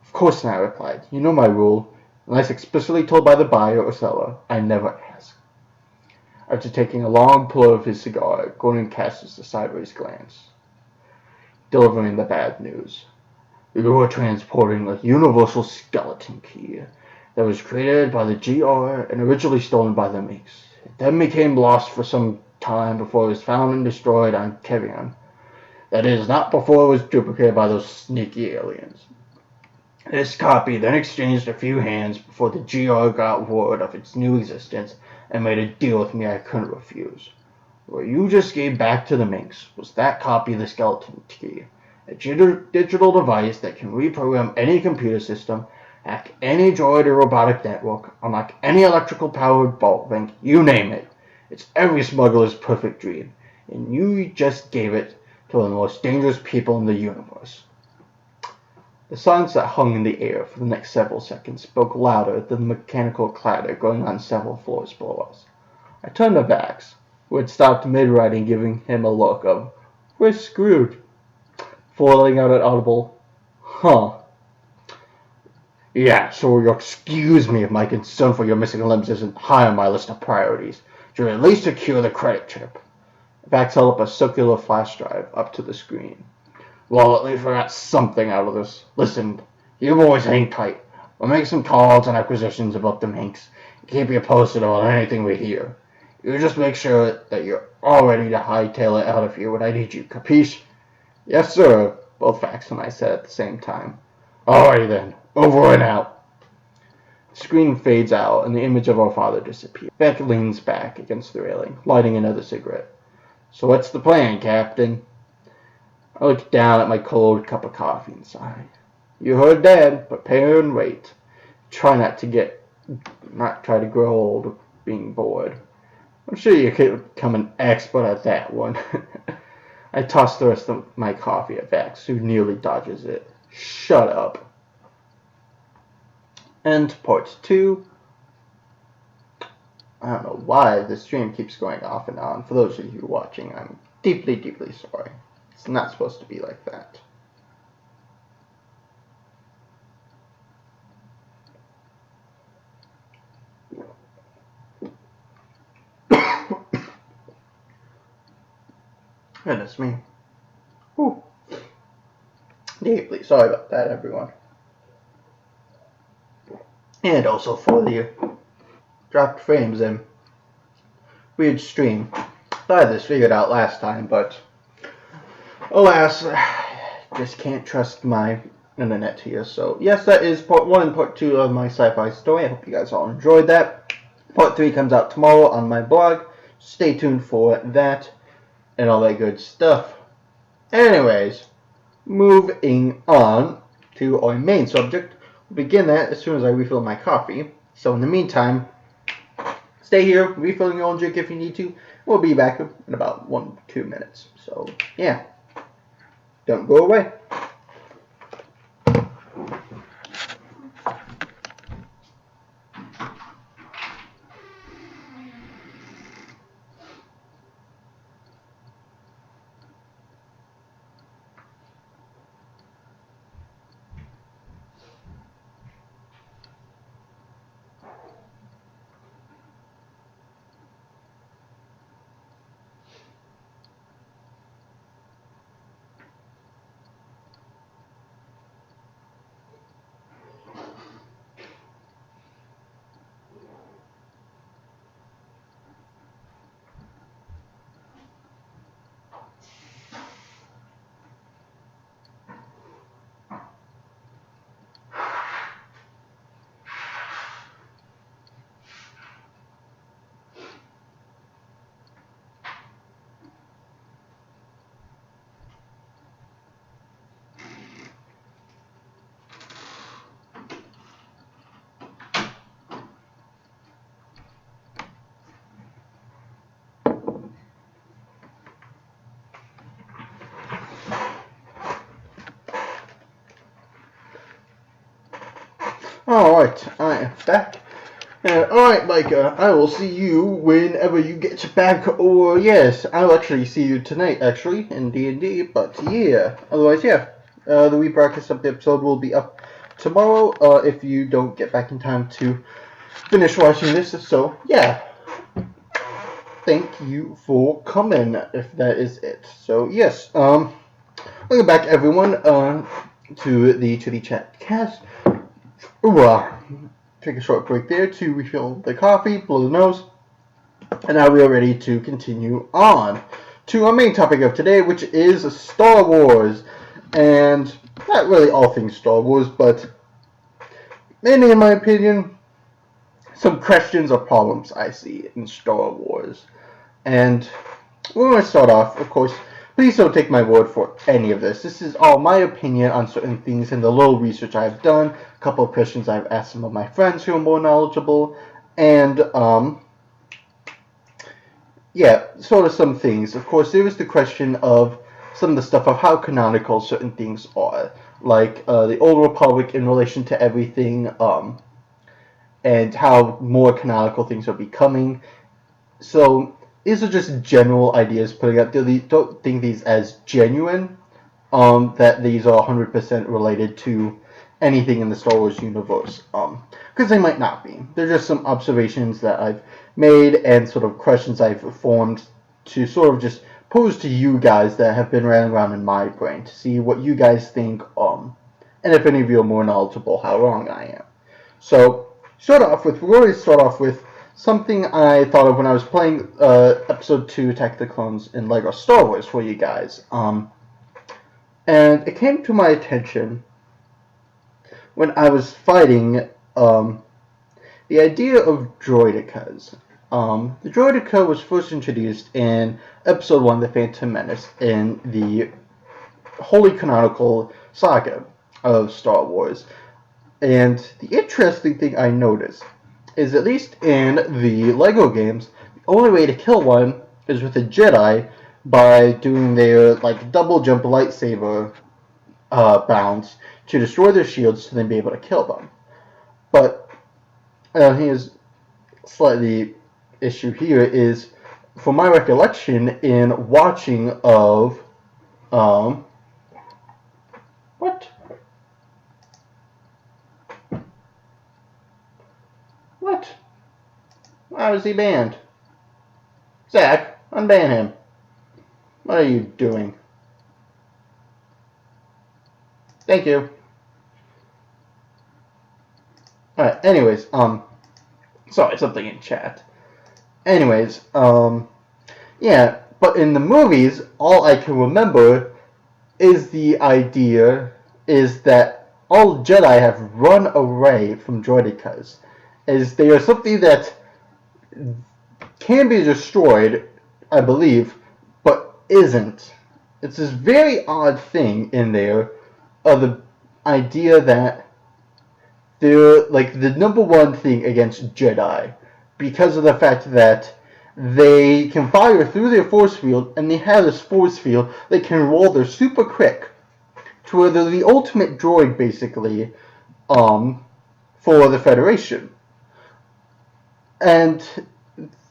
Of course not, I replied. You know my rule. Unless explicitly told by the buyer or seller, I never ask. After taking a long pull of his cigar, Gordon cast us a sideways glance, delivering the bad news. You are transporting a universal skeleton key that was created by the GR and originally stolen by the Minx. It then became lost for some time before it was found and destroyed on Kevion. That is, not before it was duplicated by those sneaky aliens. This copy then exchanged a few hands before the GR got word of its new existence and made a deal with me I couldn't refuse. What you just gave back to the Minx was that copy of the skeleton key, a digital device that can reprogram any computer system, hack any droid or robotic network, unlock any electrical-powered vault link, you name it. It's every smuggler's perfect dream, and you just gave it to one of the most dangerous people in the universe. The silence that hung in the air for the next several seconds spoke louder than the mechanical clatter going on several floors below us. I turned to Vax, who had stopped mid-writing, giving him a look of, "We're screwed," before letting out an audible, "Huh." Yeah, so you'll excuse me if my concern for your missing limbs isn't high on my list of priorities. to at least secure the credit chip. Vax held up a circular flash drive up to the screen. Well, at least we got something out of this. Listen, you boys hang tight. We'll make some calls and acquisitions about them Hanks. Keep you posted on anything we hear. You just make sure that you're all ready to hightail it out of here when I need you. Capiche? Yes, sir, both Vax and I said at the same time. Alrighty then, over and out. The screen fades out and the image of our father disappears. Beck leans back against the railing, lighting another cigarette. So what's the plan, Captain? I look down at my cold cup of coffee and sigh. You heard Dad. Prepare and wait. Try not to grow old of being bored. I'm sure you could become an expert at that one. I toss the rest of my coffee at Vax, who nearly dodges it. Shut up. And part 2. I don't know why the stream keeps going off and on. For those of you watching, I'm deeply, deeply sorry. It's not supposed to be like that. Goodness me. Whew. Deeply sorry about that, everyone. And also for the dropped frames and weird stream. I had this figured out last time, but alas, just can't trust my internet here. So yes, that is part 1 and part 2 of my sci-fi story. I hope you guys all enjoyed that. Part 3 comes out tomorrow on my blog. Stay tuned for that and all that good stuff. Anyways, moving on to our main subject. We'll begin that as soon as I refill my coffee. So in the meantime, stay here, refill your own drink if you need to. We'll be back in about 1-2 minutes. So yeah, don't go away. Alright, I am back. Alright, Micah, I will see you whenever you get back, or yes, I'll actually see you tonight, actually, in D&D, but yeah, otherwise, yeah, the rebroadcast of the episode will be up tomorrow, if you don't get back in time to finish watching this, so yeah, thank you for coming, if that is it. So yes, welcome back, everyone, to the Chitty-Chat cast. Take a short break there to refill the coffee, blow the nose, and now we are ready to continue on to our main topic of today, which is Star Wars, and not really all things Star Wars, but mainly, in my opinion, some questions or problems I see in Star Wars. And we're going to start off, of course, please don't take my word for any of this. This is all my opinion on certain things and the little research I've done, a couple of questions I've asked some of my friends who are more knowledgeable, and, yeah, sort of some things. Of course, there is the question of some of the stuff of how canonical certain things are, like the Old Republic in relation to everything, and how more canonical things are becoming. So these are just general ideas putting out there. Don't think these as genuine, that these are 100% related to anything in the Star Wars universe, because they might not be. They're just some observations that I've made and sort of questions I've formed to sort of just pose to you guys that have been running around in my brain to see what you guys think, and if any of you are more knowledgeable, how wrong I am. So, we'll always start off with something I thought of when I was playing Episode 2 Attack of the Clones in LEGO Star Wars for you guys. And it came to my attention when I was fighting the idea of droidicas. The droidica was first introduced in Episode 1, The Phantom Menace, in the wholly canonical saga of Star Wars. And the interesting thing I noticed is, at least in the LEGO games, the only way to kill one is with a Jedi by doing their double jump lightsaber bounds to destroy their shields to then be able to kill them. But here's slightly issue here is, from my recollection in watching of what? Why was he banned? Zach, unban him. What are you doing? Thank you. Alright, anyways, sorry, something in chat. Anyways, yeah, but in the movies, all I can remember is the idea is that all Jedi have run away from droidicas. Is they are something that can be destroyed, I believe, but isn't. It's this very odd thing in there of the idea that they're the number one thing against Jedi, because of the fact that they can fire through their force field, and they have this force field they can roll their super quick to where they're the ultimate droid, basically, for the Federation. And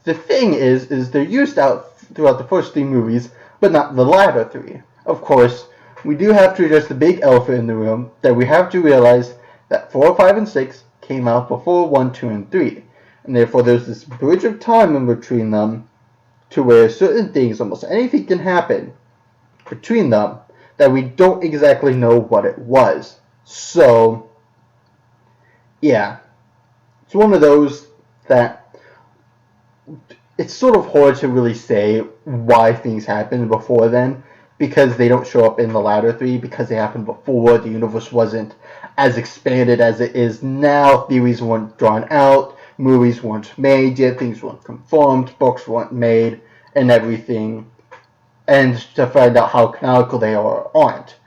the thing is they're used out throughout the first 3 movies, but not the latter 3. Of course, we do have to address the big elephant in the room, that we have to realize that 4, 5, and 6 came out before 1, 2, and 3. And therefore there's this bridge of time in between them, to where certain things, almost anything can happen between them, that we don't exactly know what it was. So, yeah. It's one of those that it's sort of hard to really say why things happened before then, because they don't show up in the latter 3, because they happened before, the universe wasn't as expanded as it is now, theories weren't drawn out, movies weren't made yet, things weren't confirmed, books weren't made, and everything, and to find out how canonical they are or aren't.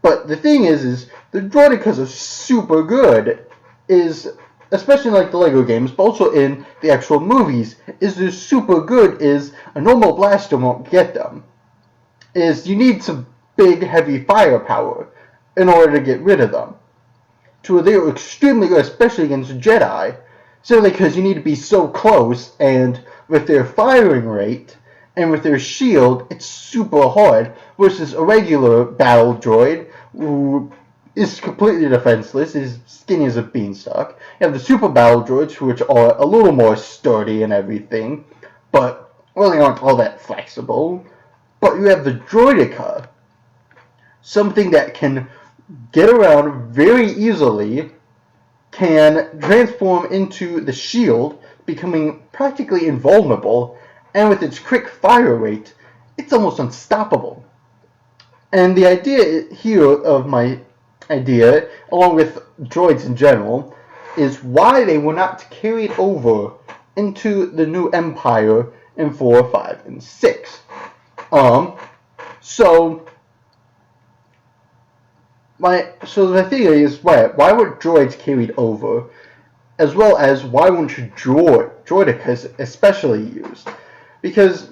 But the thing is the droidicas are super good, especially in the LEGO games, but also in the actual movies, they're super good, a normal blaster won't get them. You need some big, heavy firepower in order to get rid of them. To where they're extremely good, especially against Jedi, simply because you need to be so close, and with their firing rate, and with their shield, it's super hard, versus a regular battle droid, who is completely defenseless, is skinny as a beanstalk. You have the super battle droids, which are a little more sturdy and everything, but really aren't all that flexible. But you have the droidica, something that can get around very easily, can transform into the shield, becoming practically invulnerable, and with its quick fire rate, it's almost unstoppable. And the idea here of my idea, along with droids in general, is why they were not carried over into the new Empire in 4, 5, and 6. So the theory is, why were droids carried over, as well as why weren't droidicas especially used? Because,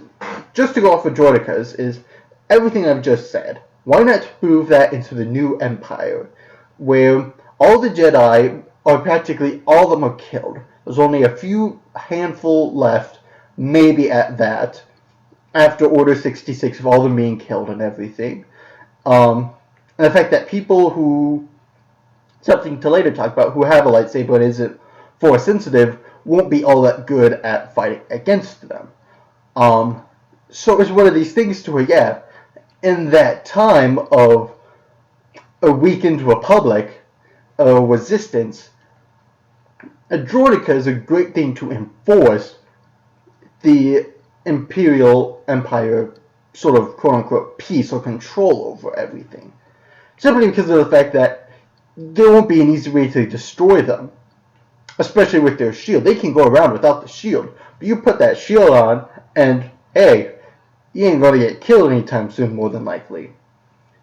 just to go off of droidicas, is everything I've just said. Why not move that into the new Empire, where all the Jedi are practically, all of them are killed. There's only a few handful left, maybe at that, after Order 66 of all them being killed and everything. And the fact that people who something to later talk about, who have a lightsaber and isn't force sensitive, won't be all that good at fighting against them. So it's one of these things to where, yeah, in that time of a weakened republic, resistance, a droideka is a great thing to enforce the Imperial Empire sort of quote-unquote peace or control over everything. Simply because of the fact that there won't be an easy way to destroy them, especially with their shield. They can go around without the shield, but you put that shield on and, hey, you ain't going to get killed anytime soon, more than likely.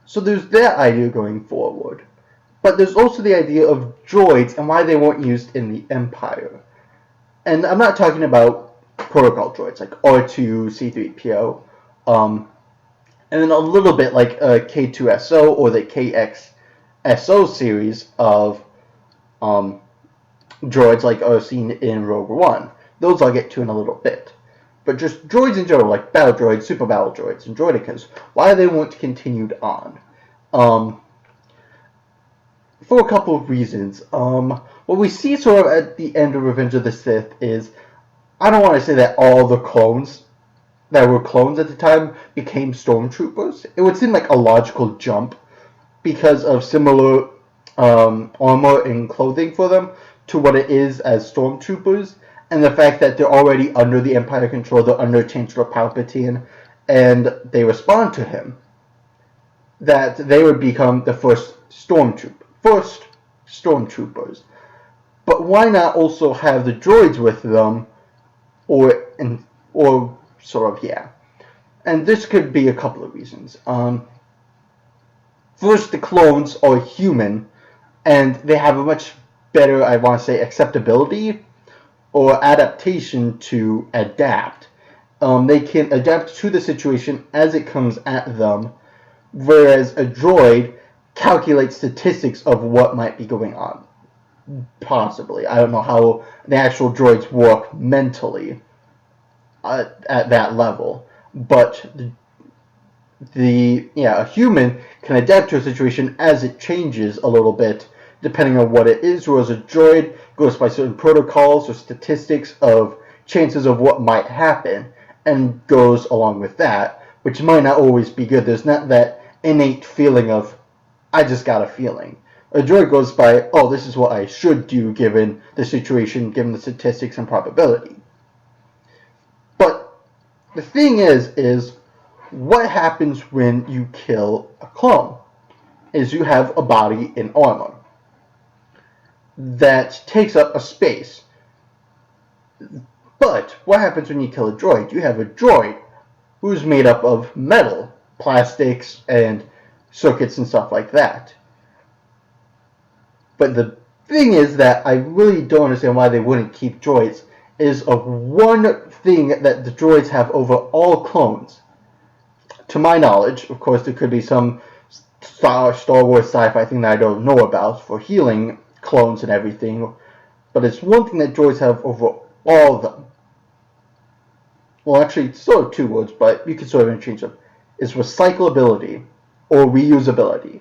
So there's that idea going forward. But there's also the idea of droids and why they weren't used in the Empire. And I'm not talking about protocol droids like R2, C3PO, and then a little bit like K2SO or the KXSO series of droids like are seen in Rogue One. Those I'll get to in a little bit. But just droids in general, like battle droids, super battle droids, and droidekas, why they weren't continued on. For a couple of reasons. What we see sort of at the end of Revenge of the Sith is, I don't want to say that all the clones that were clones at the time became stormtroopers. It would seem like a logical jump because of similar armor and clothing for them to what it is as stormtroopers, and the fact that they're already under the Empire control, they're under Chancellor Palpatine, and they respond to him, that they would become the first stormtroopers. But why not also have the droids with them, or sort of, yeah. And this could be a couple of reasons. First, the clones are human, and they have a much better, I want to say, acceptability or adaptation to adapt. They can adapt to the situation as it comes at them, whereas a droid calculates statistics of what might be going on. Possibly. I don't know how the actual droids work mentally at that level, but a human can adapt to a situation as it changes a little bit, depending on what it is, whereas a droid goes by certain protocols or statistics of chances of what might happen, and goes along with that, which might not always be good. There's not that innate feeling of, I just got a feeling. A droid goes by, oh, this is what I should do given the situation, given the statistics and probability. But the thing is what happens when you kill a clone? Is you have a body in armor that takes up a space. But what happens when you kill a droid? You have a droid who's made up of metal, plastics, and circuits and stuff like that. But the thing is that I really don't understand why they wouldn't keep droids, is of one thing that the droids have over all clones. To my knowledge, of course, there could be some Star Wars sci-fi thing that I don't know about for healing clones and everything, but it's one thing that droids have over all of them. Well, actually, it's sort of two words, but you can sort of interchange them. Is recyclability or reusability.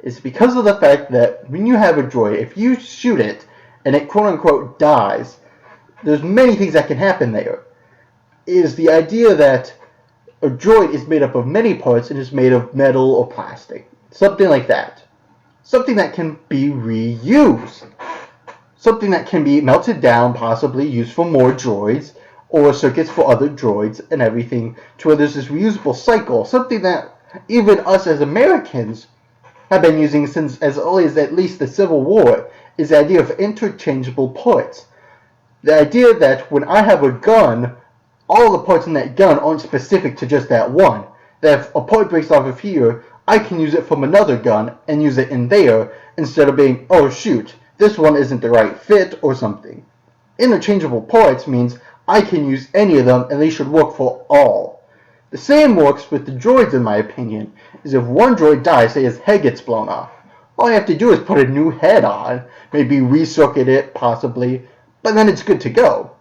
It's because of the fact that when you have a droid, if you shoot it and it quote-unquote dies, there's many things that can happen there. Is the idea that a droid is made up of many parts and is made of metal or plastic. Something like that. Something that can be reused. Something that can be melted down, possibly used for more droids, or circuits for other droids and everything, to where there's this reusable cycle. Something that even us as Americans have been using since as early as at least the Civil War, is the idea of interchangeable parts. The idea that when I have a gun, all the parts in that gun aren't specific to just that one. That if a part breaks off of here, I can use it from another gun and use it in there, instead of being, oh shoot, this one isn't the right fit or something. Interchangeable parts means I can use any of them and they should work for all. The same works with the droids, in my opinion, is if one droid dies, say his head gets blown off, all I have to do is put a new head on, maybe recircuit it, possibly, but then it's good to go.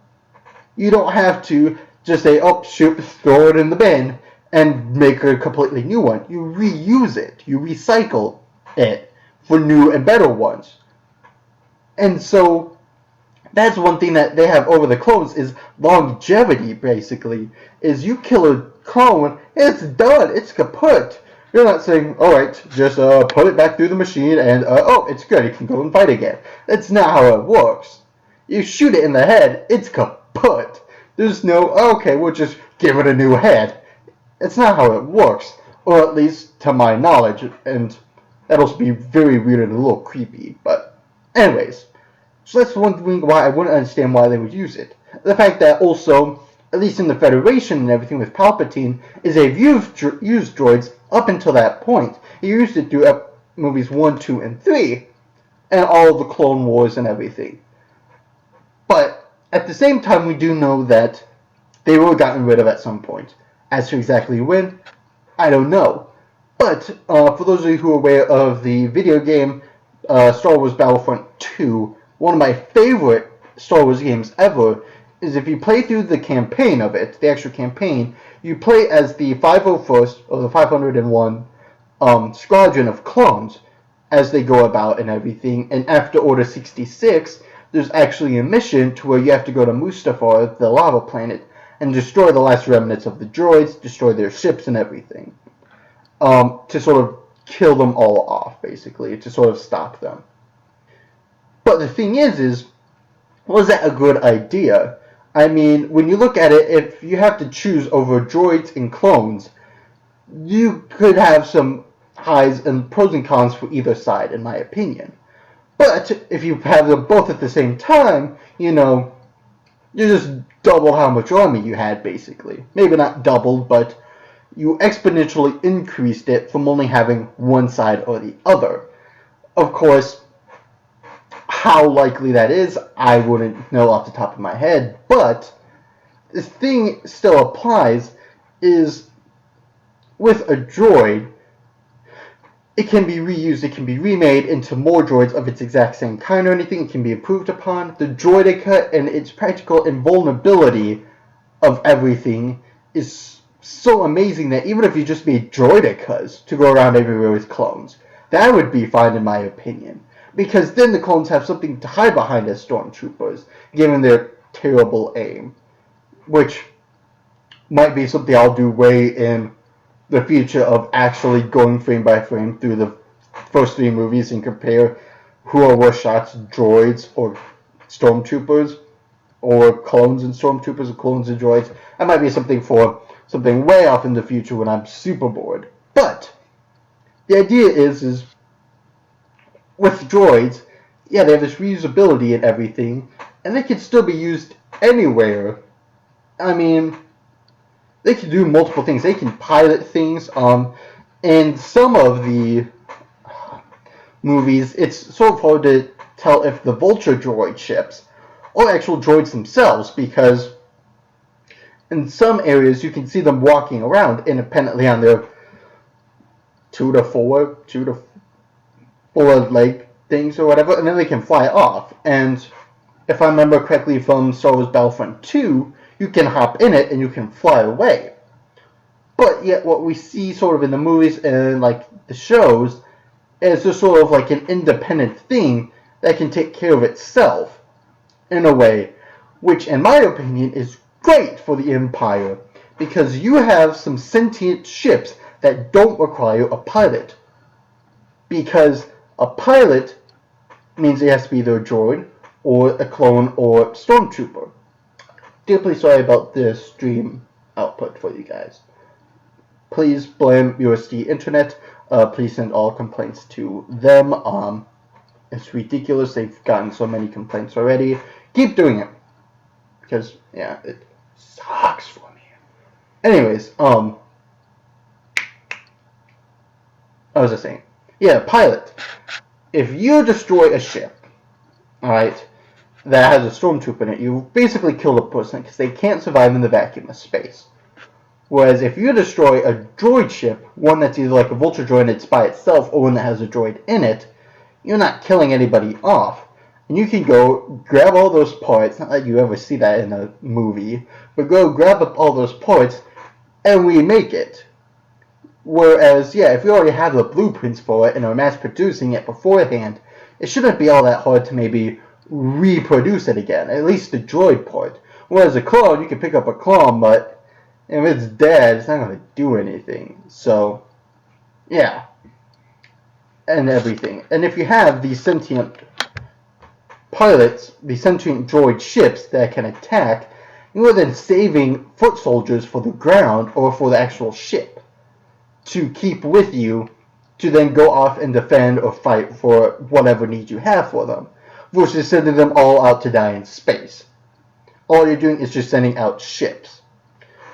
You don't have to just say, oh shoot, throw it in the bin, and make a completely new one. You reuse it, you recycle it for new and better ones. And so that's one thing that they have over the clones is longevity, basically. Is you kill a clone, it's done, it's kaput. You're not saying, alright, just put it back through the machine and, oh, it's good, it can go and fight again. That's not how it works. You shoot it in the head, it's kaput. There's no, okay, we'll just give it a new head. It's not how it works, or at least to my knowledge, and that'll be very weird and a little creepy, but anyways. So that's one thing why I wouldn't understand why they would use it. The fact that also, at least in the Federation and everything with Palpatine, is they've used droids up until that point. He used it through movies 1, 2, and 3, and all of the Clone Wars and everything. But at the same time, we do know that they were gotten rid of at some point. As to exactly when, I don't know. But for those of you who are aware of the video game Star Wars Battlefront 2, one of my favorite Star Wars games ever is if you play through the campaign of it, the actual campaign, you play as the 501st or the 501 Squadron of clones as they go about and everything. And after Order 66, there's actually a mission to where you have to go to Mustafar, the lava planet, and destroy the last remnants of the droids, destroy their ships and everything, to sort of kill them all off, basically, to sort of stop them. But the thing is, was that a good idea? I mean, when you look at it, if you have to choose over droids and clones, you could have some highs and pros and cons for either side, in my opinion. But if you have them both at the same time, you know, you just double how much army you had, basically. Maybe not doubled, but you exponentially increased it from only having one side or the other. Of course, how likely that is, I wouldn't know off the top of my head, but the thing still applies is with a droid, it can be reused, it can be remade into more droids of its exact same kind or anything, it can be improved upon. The droidica and its practical invulnerability of everything is so amazing that even if you just made droidicas to go around everywhere with clones, that would be fine in my opinion. Because then the clones have something to hide behind as stormtroopers, given their terrible aim. Which might be something I'll do way in the future of actually going frame by frame through the first 3 movies and compare who are worse shots, droids or stormtroopers, or clones and stormtroopers or clones and droids. That might be something for something way off in the future when I'm super bored. But the idea is with droids, yeah, they have this reusability and everything, and they can still be used anywhere. I mean, they can do multiple things. They can pilot things. In some of the movies, it's sort of hard to tell if the Vulture droid ships or actual droids themselves, because in some areas you can see them walking around independently on their 2 to 4 leg things or whatever, and then they can fly off. And if I remember correctly from Star Wars Battlefront 2, you can hop in it and you can fly away. But yet what we see sort of in the movies and like the shows is just sort of like an independent thing that can take care of itself in a way, which in my opinion is great for the Empire, because you have some sentient ships that don't require a pilot. Because a pilot means it has to be either a droid or a clone or stormtrooper. Deeply sorry about this stream output for you guys. Please blame USD Internet. Please send all complaints to them. It's ridiculous. They've gotten so many complaints already. Keep doing it. Because, yeah, it sucks for me. Anyways, what was I saying? Yeah, pilot. If you destroy a ship, alright, that has a stormtrooper in it, you basically kill the person because they can't survive in the vacuum of space. Whereas if you destroy a droid ship, one that's either like a Vulture droid and it's by itself, or one that has a droid in it, you're not killing anybody off. And you can go grab all those parts, not that you ever see that in a movie, but go grab up all those parts and remake it. Whereas, yeah, if we already have the blueprints for it and are mass producing it beforehand, it shouldn't be all that hard to maybe reproduce it again, at least the droid part. Whereas a clone, you can pick up a clone, but if it's dead, it's not going to do anything. So, yeah. And everything. And if you have these sentient pilots, these sentient droid ships that can attack, you are then saving foot soldiers for the ground or for the actual ship to keep with you to then go off and defend or fight for whatever need you have for them, versus sending them all out to die in space. All you're doing is just sending out ships.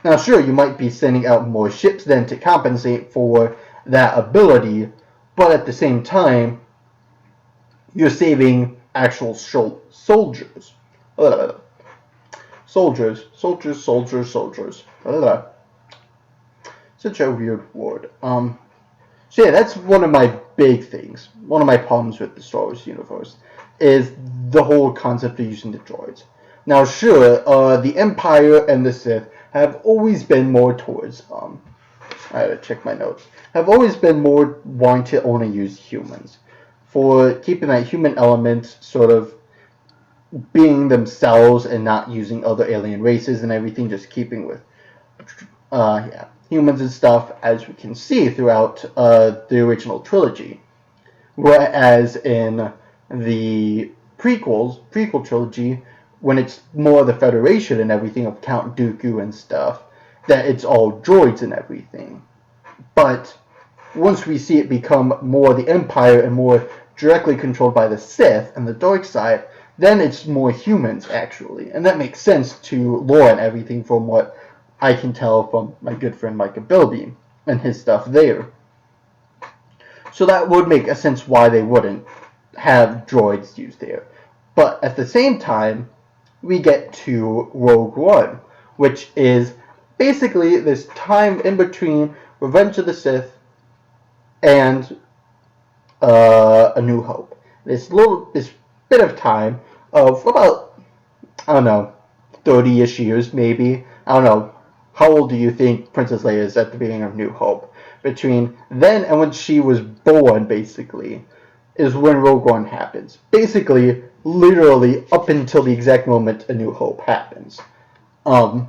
Now, sure, you might be sending out more ships then to compensate for that ability, but at the same time, you're saving actual soldiers. Soldiers. Such a weird word. So yeah, that's one of my big things. One of my problems with the Star Wars universe is the whole concept of using the droids. Now, sure, the Empire and the Sith have always been more towards, I gotta check my notes, have always been more wanting to only use humans. For keeping that human element sort of being themselves and not using other alien races and everything, just keeping with, humans and stuff, as we can see throughout the original trilogy. Whereas in the prequel trilogy, when it's more the Federation and everything of Count Dooku and stuff, that it's all droids and everything. But once we see it become more the Empire and more directly controlled by the Sith and the dark side, then it's more humans, actually. And that makes sense to lore and everything from what I can tell from my good friend Micah Bilby and his stuff there. So that would make a sense why they wouldn't have droids used there. But at the same time, we get to Rogue One, which is basically this time in between Revenge of the Sith and A New Hope. This bit of time of about, I don't know, 30-ish years maybe. I don't know. How old do you think Princess Leia is at the beginning of New Hope? Between then and when she was born, basically, is when Rogue One happens. Basically, literally up until the exact moment A New Hope happens. And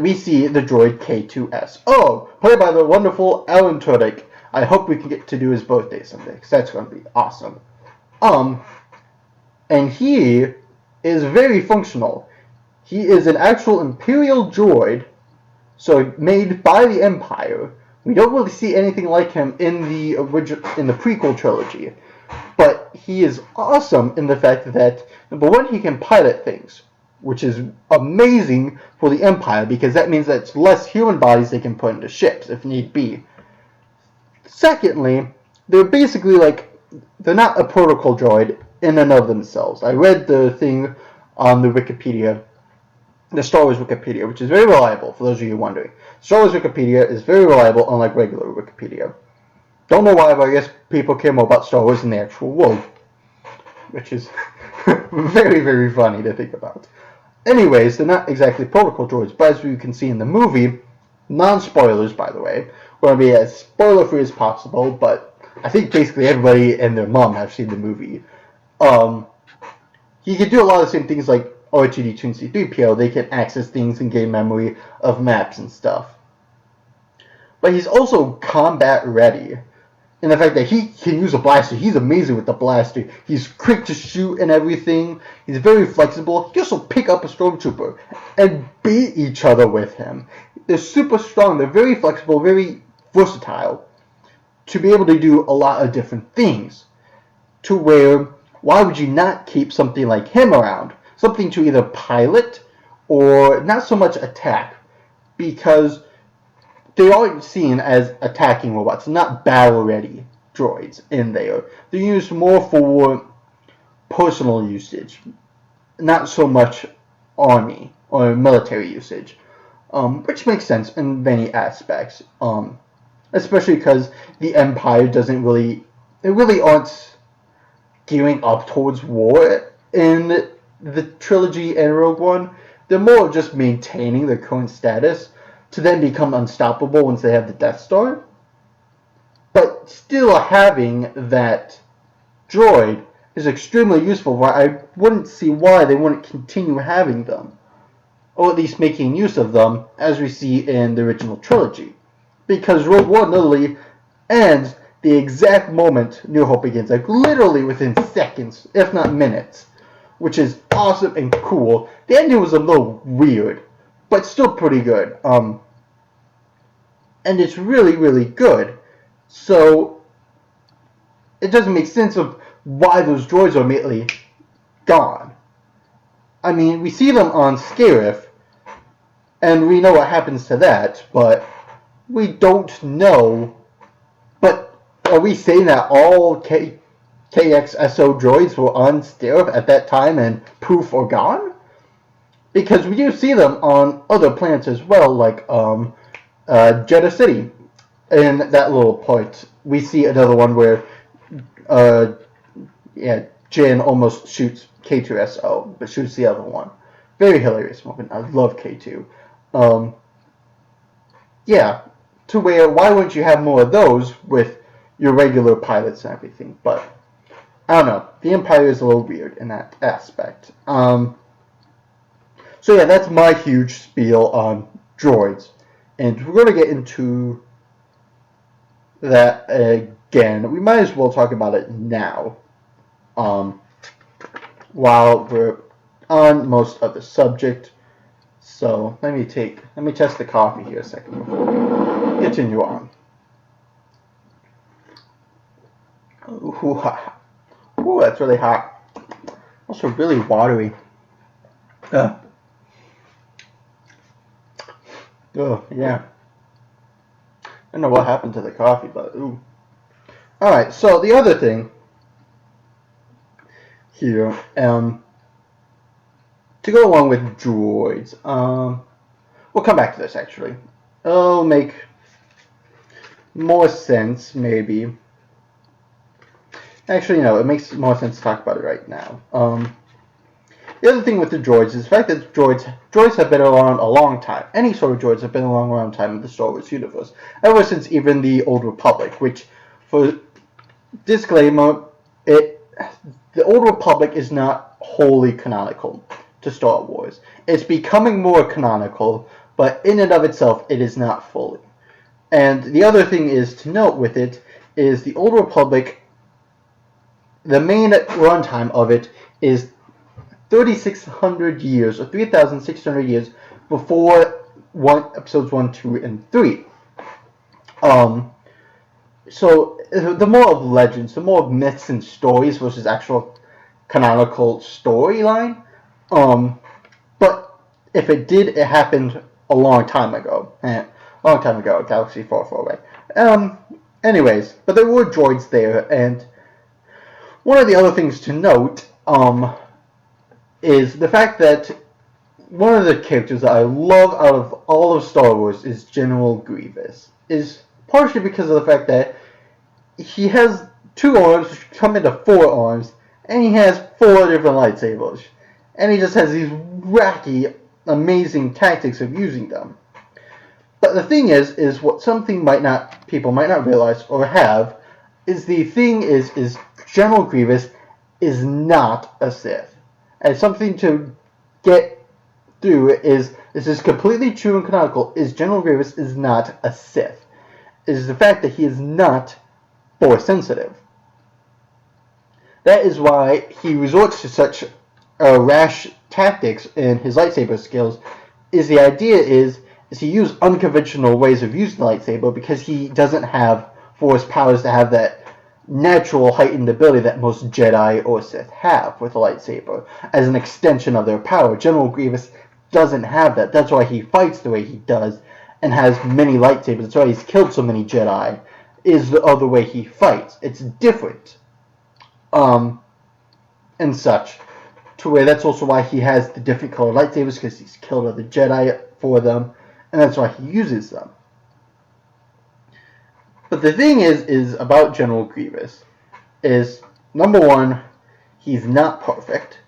we see the droid K2S. Oh, played by the wonderful Alan Tudyk. I hope we can get to do his birthday someday, because that's going to be awesome. And he is very functional. He is an actual Imperial droid, so made by the Empire. We don't really see anything like him in the prequel trilogy, but he is awesome in the fact that, number one, he can pilot things, which is amazing for the Empire, because that means that it's less human bodies they can put into ships, if need be. Secondly, they're basically they're not a protocol droid in and of themselves. I read the thing on the Wikipedia, the Star Wars Wikipedia, which is very reliable, for those of you wondering. Star Wars Wikipedia is very reliable, unlike regular Wikipedia. Don't know why, but I guess people care more about Star Wars than the actual world, which is very, very funny to think about. Anyways, they're not exactly protocol droids, but as you can see in the movie, non-spoilers, by the way, we're going to be as spoiler-free as possible, but I think basically everybody and their mom have seen the movie. He can do a lot of the same things like R2-D2 and C-3PO. They can access things and gain memory of maps and stuff. But he's also combat ready in the fact that he can use a blaster. He's amazing with the blaster. He's quick to shoot and everything. He's very flexible. He can also pick up a stormtrooper and beat each other with him. They're super strong. They're very flexible, very versatile to be able to do a lot of different things. To where, why would you not keep something like him around? Something to either pilot or not so much attack, because they are seen as attacking robots, not battle-ready droids in there. They're used more for personal usage, not so much army or military usage, which makes sense in many aspects, especially because the Empire doesn't really, they really aren't gearing up towards war in the trilogy and Rogue One. They're more just maintaining their current status. to then become unstoppable once they have the Death Star. But still having that droid is extremely useful. Why I wouldn't see why they wouldn't continue having them, or at least making use of them, as we see in the original trilogy. Because Rogue One literally ends the exact moment New Hope begins, like literally within seconds, if not minutes, which is awesome and cool. The ending was a little weird, but still pretty good. And it's really, really good. So it doesn't make sense of why those droids are immediately gone. I mean, we see them on Scarif, and we know what happens to that, but we don't know. But are we saying that all KXSO droids were on Scarif at that time and poof are gone? Because we do see them on other planets as well, like Jeddah City. In that little part, we see another one where Jin almost shoots K2SO, but shoots the other one. Very hilarious moment. I love K2. To where, why wouldn't you have more of those with your regular pilots and everything? But, I don't know. The Empire is a little weird in that aspect. So yeah, that's my huge spiel on droids. And we're going to get into that again. We might as well talk about it now. While we're on most of the subject. So let me test the coffee here a second before we continue on. Ooh, that's really hot. Also really watery. Oh, yeah. I don't know what happened to the coffee, but ooh. Alright, so the other thing here, to go along with droids, we'll come back to this actually. It'll make more sense, maybe. Actually, no, it makes more sense to talk about it right now. The other thing with the droids is the fact that droids have been around a long time. Any sort of droids have been around a long time in the Star Wars universe. Ever since even the Old Republic, which, for disclaimer, the Old Republic is not wholly canonical to Star Wars. It's becoming more canonical, but in and of itself, it is not fully. And the other thing is to note with it is the Old Republic, the main runtime of it is 3,600 years, or 3,600 years before episodes 1, 2, and 3. So the more of legends, the more of myths and stories versus actual canonical storyline. But if it did, it happened a long time ago. A galaxy far, far away. Anyways, but there were droids there, and one of the other things to note, is the fact that one of the characters that I love out of all of Star Wars is General Grievous. Is partially because of the fact that he has 2 arms which come into 4 arms, and he has 4 different lightsabers. And he just has these wacky, amazing tactics of using them. But the thing is what something people might not realize or have, is the thing is General Grievous is not a Sith. And something to get through is, this is completely true and canonical, is General Grievous is not a Sith. It is the fact that he is not Force sensitive. That is why he resorts to such rash tactics in his lightsaber skills. The idea is he uses unconventional ways of using the lightsaber because he doesn't have Force powers to have that natural heightened ability that most Jedi or Sith have with a lightsaber as an extension of their power. General Grievous doesn't have that. That's why he fights the way he does and has many lightsabers. That's why he's killed so many Jedi, is the other way he fights. It's different. And such. To where that's also why he has the different colored lightsabers, because he's killed other Jedi for them, and that's why he uses them. But the thing is about General Grievous is, number one, he's not perfect,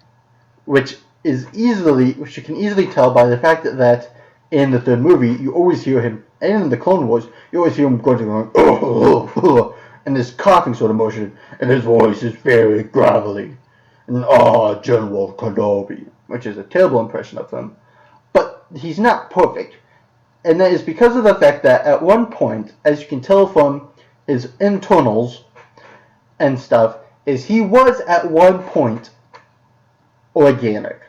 which you can easily tell by the fact that in the third movie, you always hear him, and in the Clone Wars, you always hear him going, oh, and this coughing sort of motion, and his voice is very gravelly. And, General Kenobi, which is a terrible impression of him. But he's not perfect. And that is because of the fact that at one point, as you can tell from his internals and stuff, is he was at one point organic.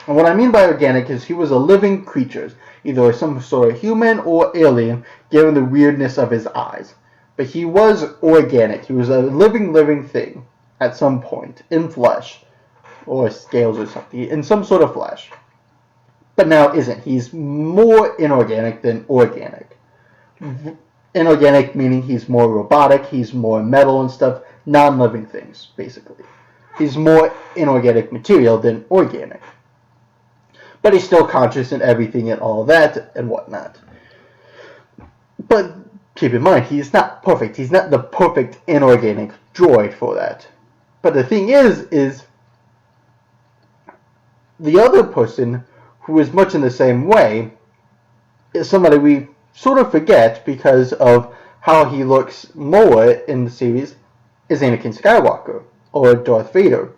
And what I mean by organic is he was a living creature, either some sort of human or alien, given the weirdness of his eyes. But he was organic. He was a living thing at some point, in flesh, or scales or something, in some sort of flesh. But now isn't. He's more inorganic than organic. Inorganic meaning he's more robotic, he's more metal and stuff, non-living things, basically. He's more inorganic material than organic. But he's still conscious and everything and all that and whatnot. But keep in mind, he's not perfect. He's not the perfect inorganic droid for that. But the thing is the other person who is much in the same way is somebody we sort of forget because of how he looks more in the series is Anakin Skywalker, or Darth Vader.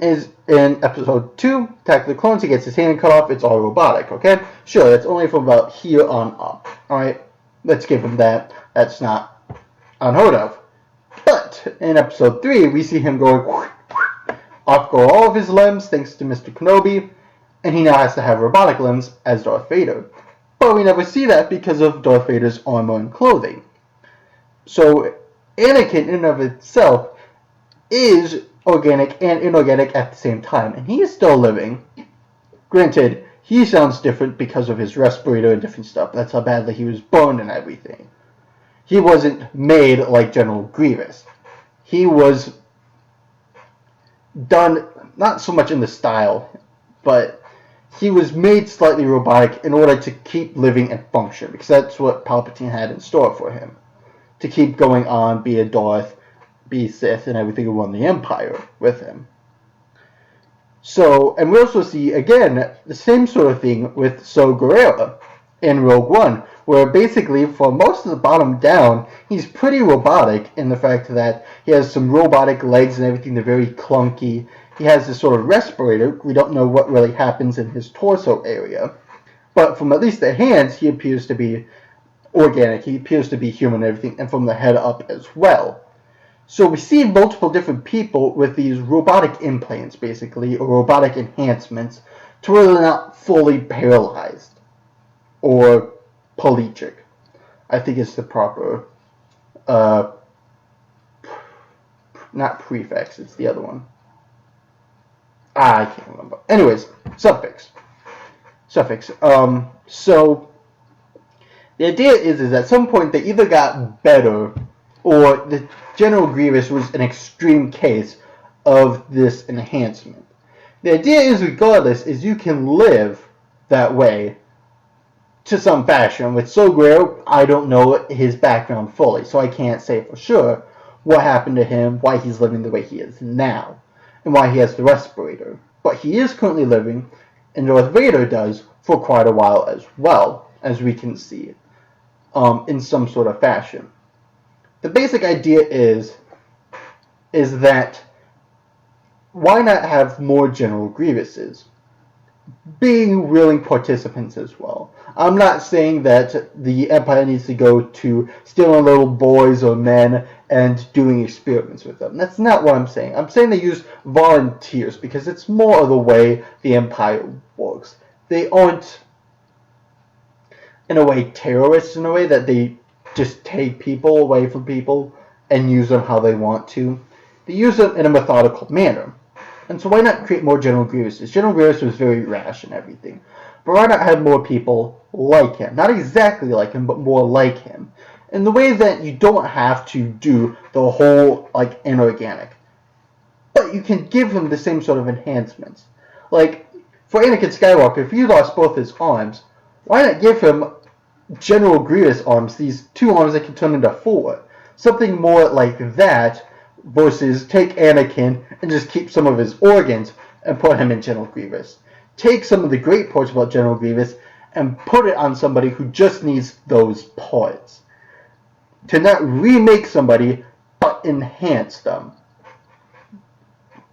Is in episode 2, Attack of the Clones, he gets his hand cut off, it's all robotic, okay? Sure, that's only from about here on up, alright? Let's give him that. That's not unheard of. But in episode 3, we see him going off go all of his limbs thanks to Mr. Kenobi, and he now has to have robotic limbs as Darth Vader. But we never see that because of Darth Vader's armor and clothing. So Anakin in and of itself is organic and inorganic at the same time, and he is still living. Granted, he sounds different because of his respirator and different stuff. That's how badly he was burned and everything. He wasn't made like General Grievous. He was done, not so much in the style, but he was made slightly robotic in order to keep living and function, because that's what Palpatine had in store for him. To keep going on, be a Darth, be Sith, and everything, and run the Empire with him. So, and we also see, again, the same sort of thing with Saw Gerrera in Rogue One, where basically, for most of the bottom down, he's pretty robotic in the fact that he has some robotic legs and everything, they're very clunky. He has this sort of respirator. We don't know what really happens in his torso area. But from at least the hands, he appears to be organic. He appears to be human and everything, and from the head up as well. So we see multiple different people with these robotic implants, basically, or robotic enhancements, to where they're not fully paralyzed or pelegic. I think it's the proper, not prefix, it's the other one. I can't remember. Anyways, suffix. So the idea is at some point they either got better, or the General Grievous was an extreme case of this enhancement. The idea is, regardless, is you can live that way to some fashion. With Saw Gerrera, I don't know his background fully, so I can't say for sure what happened to him, why he's living the way he is now, and why he has the respirator. But he is currently living, and Darth Vader does, for quite a while as well, as we can see, in some sort of fashion. The basic idea is that why not have more General Grievouses being willing participants as well? I'm not saying that the Empire needs to go to stealing little boys or men and doing experiments with them. That's not what I'm saying. I'm saying they use volunteers because it's more of the way the Empire works. They aren't, in a way, terrorists in a way that they just take people away from people and use them how they want to. They use them in a methodical manner. And so why not create more General Grievouses? General Grievous was very rash and everything. But why not have more people like him? Not exactly like him, but more like him. In the way that you don't have to do the whole, like, inorganic. But you can give him the same sort of enhancements. Like, for Anakin Skywalker, if he lost both his arms, why not give him General Grievous arms, these 2 arms that can turn into 4? Something more like that, versus take Anakin and just keep some of his organs and put him in General Grievous. Take some of the great parts about General Grievous and put it on somebody who just needs those parts. To not remake somebody, but enhance them.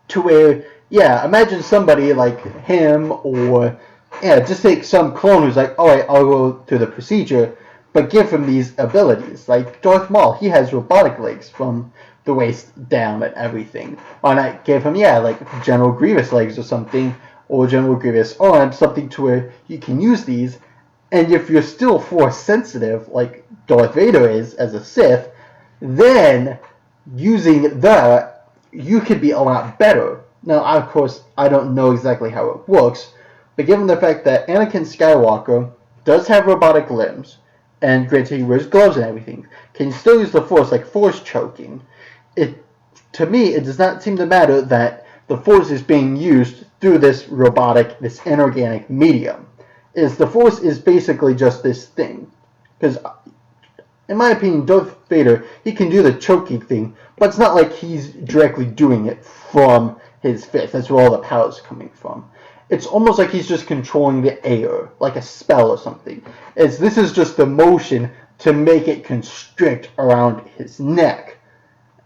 To where, yeah, imagine somebody like him, or, yeah, just take some clone who's like, alright, I'll go through the procedure, but give him these abilities. Like Darth Maul, he has robotic legs from the waist down and everything. Why not give him, yeah, like General Grievous legs or something, or General Grievous arms, something to where you can use these, and if you're still Force sensitive, like Darth Vader is as a Sith, then using that, you could be a lot better. Now, of course, I don't know exactly how it works, but given the fact that Anakin Skywalker does have robotic limbs, and granted he wears gloves and everything, can still use the Force, like Force choking, to me, it does not seem to matter that the Force is being used through this robotic, this inorganic medium. The Force is basically just this thing. Because, in my opinion, Darth Vader, he can do the choking thing, but it's not like he's directly doing it from his fist. That's where all the power's coming from. It's almost like he's just controlling the air, like a spell or something. This is just the motion to make it constrict around his neck,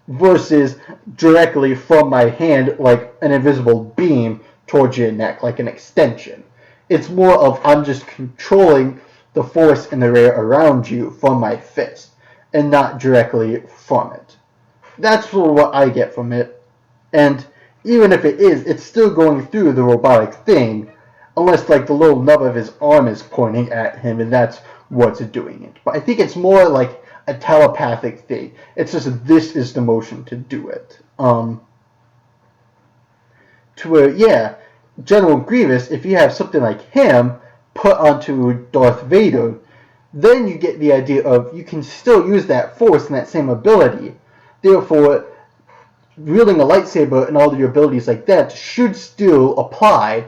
versus directly from my hand, like an invisible beam towards your neck, like an extension. It's more of I'm just controlling the Force in the air around you from my fist, and not directly from it. That's what I get from it. And even if it is, it's still going through the robotic thing, unless like the little nub of his arm is pointing at him, and that's what's doing it. But I think it's more like a telepathic thing. It's just this is the motion to do it. To where, yeah, General Grievous, if you have something like him put onto Darth Vader, then you get the idea of you can still use that Force and that same ability. Therefore, wielding a lightsaber and all of your abilities like that should still apply,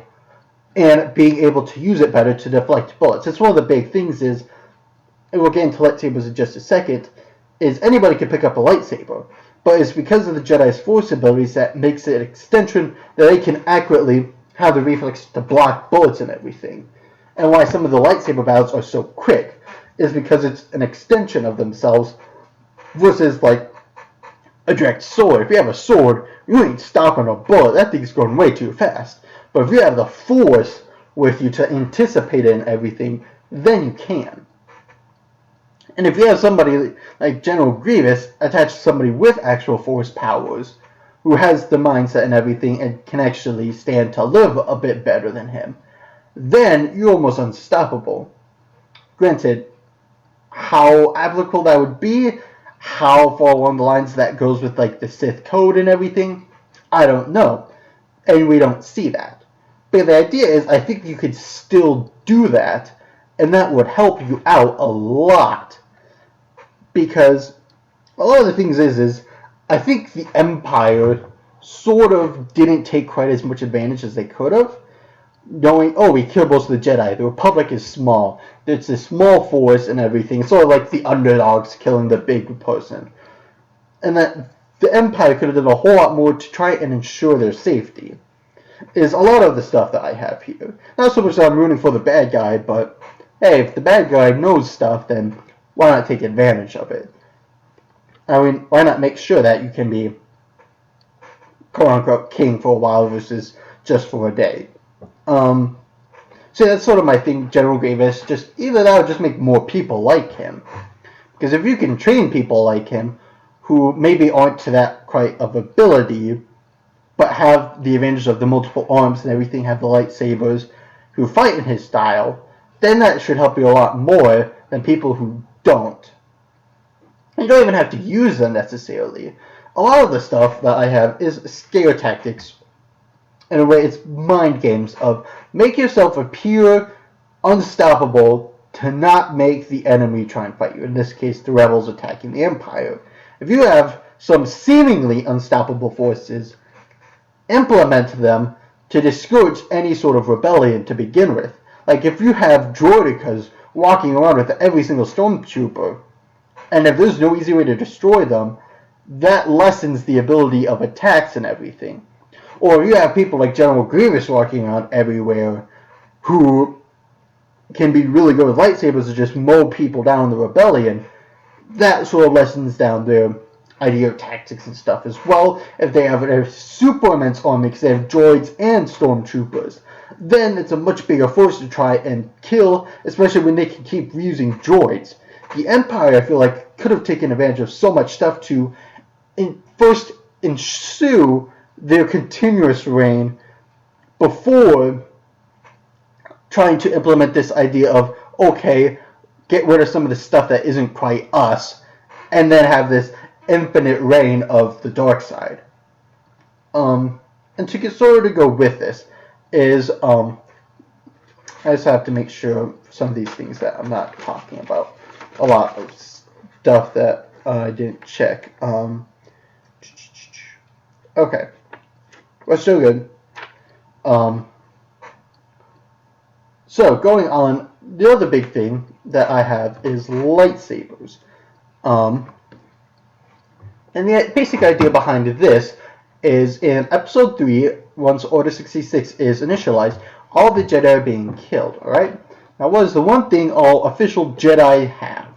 and being able to use it better to deflect bullets. It's one of the big things is, and we'll get into lightsabers in just a second, is anybody can pick up a lightsaber, but it's because of the Jedi's Force abilities that makes it an extension that they can accurately have the reflex to block bullets and everything. And why some of the lightsaber battles are so quick is because it's an extension of themselves versus like a direct sword. If you have a sword, you ain't stopping a bullet. That thing's going way too fast. But if you have the Force with you to anticipate it and everything, then you can. And if you have somebody like General Grievous attached to somebody with actual Force powers, who has the mindset and everything and can actually stand to live a bit better than him, then you're almost unstoppable. Granted, how applicable that would be, how far along the lines that goes with like the Sith code and everything, I don't know. And we don't see that. But the idea is, I think you could still do that, and that would help you out a lot. Because a lot of the things is I think the Empire sort of didn't take quite as much advantage as they could have. Knowing, oh, we killed most of the Jedi. The Republic is small. It's a small force and everything. It's sort of like the underdogs killing the big person. And that the Empire could have done a whole lot more to try and ensure their safety. Is a lot of the stuff that I have here. Not so much that I'm rooting for the bad guy, but hey, if the bad guy knows stuff, then why not take advantage of it? I mean, why not make sure that you can be quote-unquote king for a while versus just for a day? So that's sort of my thing, General Grievous. Just either that or just make more people like him. Because if you can train people like him, who maybe aren't to that quite of ability, but have the advantage of the multiple arms and everything, have the lightsabers, who fight in his style, then that should help you a lot more than people who don't. You don't even have to use them necessarily. A lot of the stuff that I have is scare tactics. In a way, it's mind games of make yourself appear unstoppable to not make the enemy try and fight you. In this case, the rebels attacking the Empire. If you have some seemingly unstoppable forces, implement them to discourage any sort of rebellion to begin with. Like if you have droidicas walking around with every single stormtrooper, and if there's no easy way to destroy them, that lessens the ability of attacks and everything. Or you have people like General Grievous walking around everywhere who can be really good with lightsabers to just mow people down in the rebellion, that sort of lessens down their idea of tactics and stuff as well. If they have a super immense army because they have droids and stormtroopers, then it's a much bigger force to try and kill, especially when they can keep using droids. The Empire, I feel like, could have taken advantage of so much stuff to first ensue their continuous reign before trying to implement this idea of, okay, get rid of some of the stuff that isn't quite us, and then have this infinite reign of the dark side. And to get sort of to go with this is, I just have to make sure some of these things that I'm not talking about. A lot of stuff that I didn't check. Okay. We're still good. So, going on, the other big thing that I have is lightsabers. And the basic idea behind this is in Episode 3, once Order 66 is initialized, all the Jedi are being killed, alright? Now, what is the one thing all official Jedi have?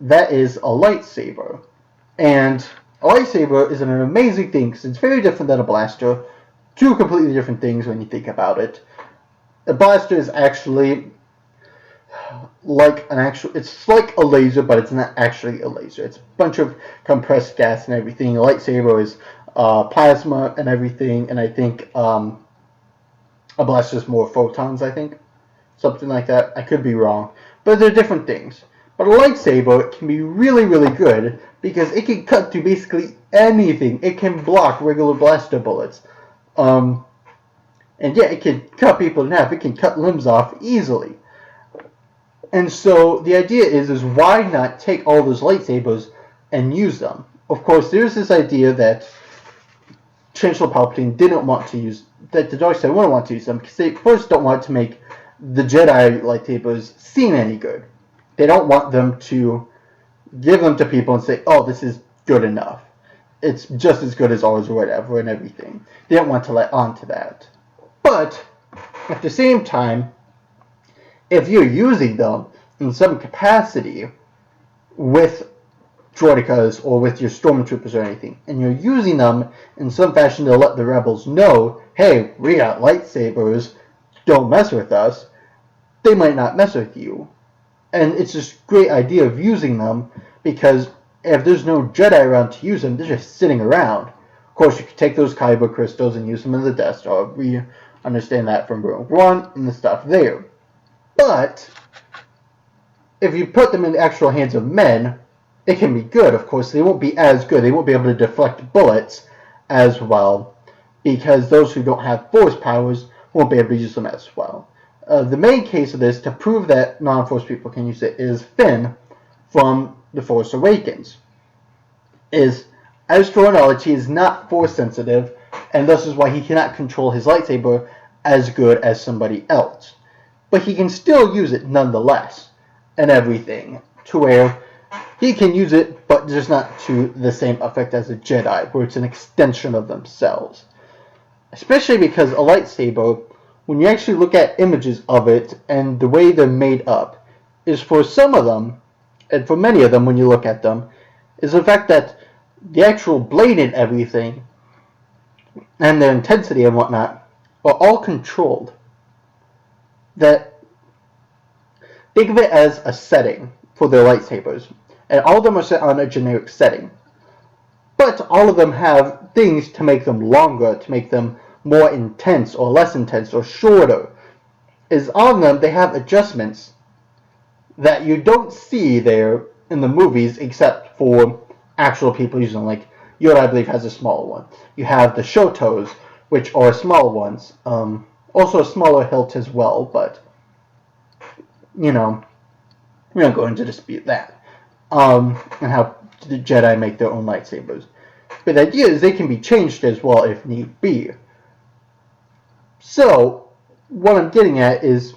That is a lightsaber. And a lightsaber is an amazing thing because it's very different than a blaster. Two completely different things when you think about it. A blaster is actually like it's like a laser, but it's not actually a laser. It's a bunch of compressed gas and everything. A lightsaber is plasma and everything, and I think a blaster is more photons, I think. Something like that. I could be wrong. But they're different things. But a lightsaber can be really, really good because it can cut through basically anything. It can block regular blaster bullets. And yeah, it can cut people in half. It can cut limbs off easily. And so the idea is why not take all those lightsabers and use them? Of course, there's this idea that Chancellor Palpatine didn't want to use, that the dark side wouldn't want to use them because they first don't want to make the Jedi lightsabers seem any good. They don't want them to give them to people and say, oh, this is good enough. It's just as good as ours or whatever and everything. They don't want to let on to that. But at the same time, if you're using them in some capacity with droidekas or with your stormtroopers or anything, and you're using them in some fashion to let the rebels know, hey, we got lightsabers, don't mess with us, they might not mess with you. And it's this great idea of using them because if there's no Jedi around to use them, they're just sitting around. Of course, you could take those Kyber crystals and use them in the Death Star. We understand that from Rogue One and the stuff there. But if you put them in the actual hands of men, it can be good. Of course, they won't be as good. They won't be able to deflect bullets as well because those who don't have Force powers won't be able to use them as well. The main case of this, to prove that non-Force people can use it, is Finn from The Force Awakens. As to our knowledge, he is not Force sensitive, and thus is why he cannot control his lightsaber as good as somebody else. But he can still use it nonetheless, and everything, to where he can use it, but just not to the same effect as a Jedi, where it's an extension of themselves. Especially because a lightsaber, when you actually look at images of it and the way they're made up, is for some of them, and for many of them when you look at them, is the fact that the actual blade and everything, and their intensity and whatnot, are all controlled. That, think of it as a setting for their lightsabers, and all of them are set on a generic setting. But all of them have things to make them longer, to make them more intense or less intense or shorter. Is on them they have adjustments that you don't see there in the movies except for actual people using them. Like Yoda, I believe, has a smaller one. You have the Shotos, which are small ones. Also a smaller hilt as well, but you know, we're not going to dispute that. And how the Jedi make their own lightsabers. But the idea is they can be changed as well if need be. So, what I'm getting at is,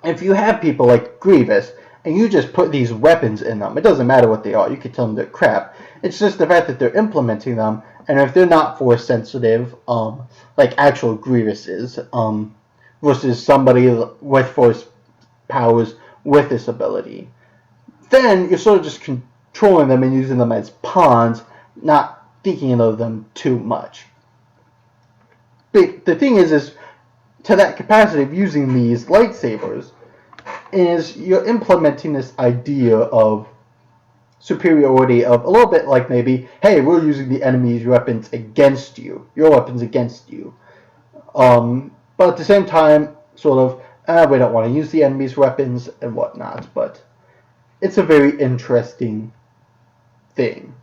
if you have people like Grievous, and you just put these weapons in them, it doesn't matter what they are, you can tell them they're crap. It's just the fact that they're implementing them, and if they're not Force sensitive, like actual Grievous is, versus somebody with force powers with this ability. Then you're sort of just controlling them and using them as pawns, not thinking of them too much. But the thing is to that capacity of using these lightsabers, is you're implementing this idea of superiority, of a little bit like maybe, hey, we're using the enemy's weapons against you, your weapons against you. But at the same time, sort of, we don't want to use the enemy's weapons and whatnot. But it's a very interesting thing.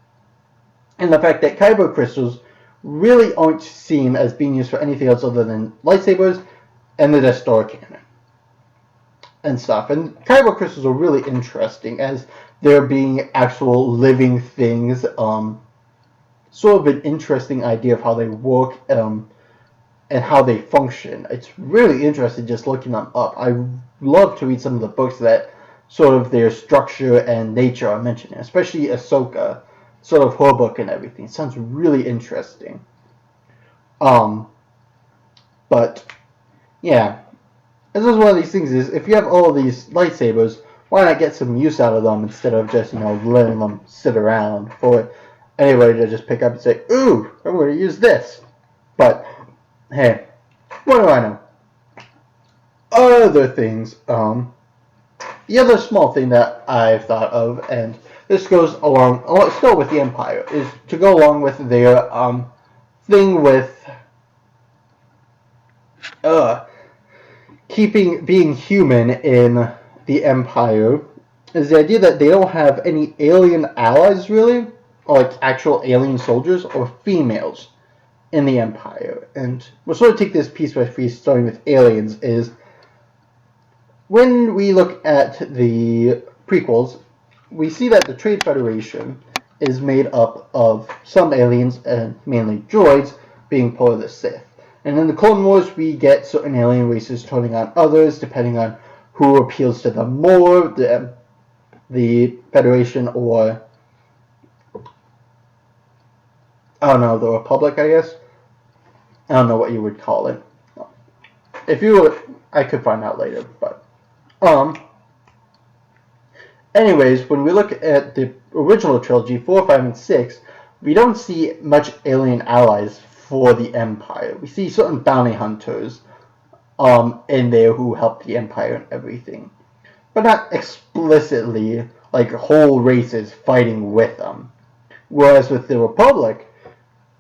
And the fact that kyber crystals really aren't seen as being used for anything else other than lightsabers and the Death Star cannon and stuff. And kyber crystals are really interesting as they're being actual living things. Sort of an interesting idea of how they work and how they function. It's really interesting just looking them up. I love to read some of the books that sort of their structure and nature are mentioned, especially Ahsoka, sort of her book and everything. It sounds really interesting. But yeah, this is one of these things is if you have all of these lightsabers, why not get some use out of them instead of just, letting them sit around for anybody to just pick up and say, ooh, I'm going to use this. But hey, what do I know? Other things, the other small thing that I've thought of, and this goes along, still with the Empire, is to go along with their thing with being human in the Empire, is the idea that they don't have any alien allies, really, or like actual alien soldiers or females in the Empire. And we'll sort of take this piece by piece, starting with aliens, is when we look at the prequels, we see that the Trade Federation is made up of some aliens, and mainly droids, being part of the Sith. And in the Clone Wars, we get certain alien races turning on others, depending on who appeals to them more, the Federation or, I don't know, the Republic, I guess. I don't know what you would call it. If you would, I could find out later, but anyways, when we look at the original trilogy, 4, 5, and 6, we don't see much alien allies for the Empire. We see certain bounty hunters in there who help the Empire and everything, but not explicitly like whole races fighting with them. Whereas with the Republic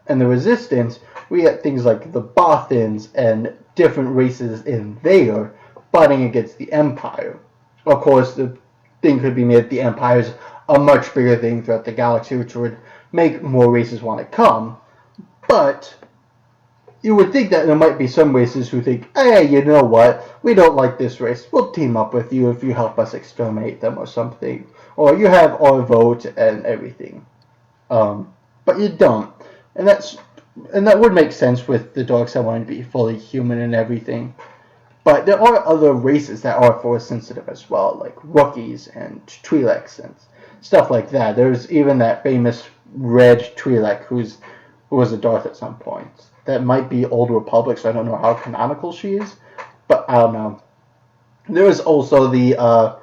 and the Resistance, we get things like the Bothans and different races in there fighting against the Empire. Of course, the thing could be made that the Empire is a much bigger thing throughout the galaxy, which would make more races want to come. But you would think that there might be some races who think, hey, you know what? We don't like this race. We'll team up with you if you help us exterminate them or something. Or you have our vote and everything. But you don't. And that would make sense with the dark side wanting to be fully human and everything. But there are other races that are force sensitive as well, like Wookiees and Twi'leks and stuff like that. There's even that famous red Twi'lek who was a Darth at some point. That might be Old Republic, so I don't know how canonical she is, but I don't know. There is also the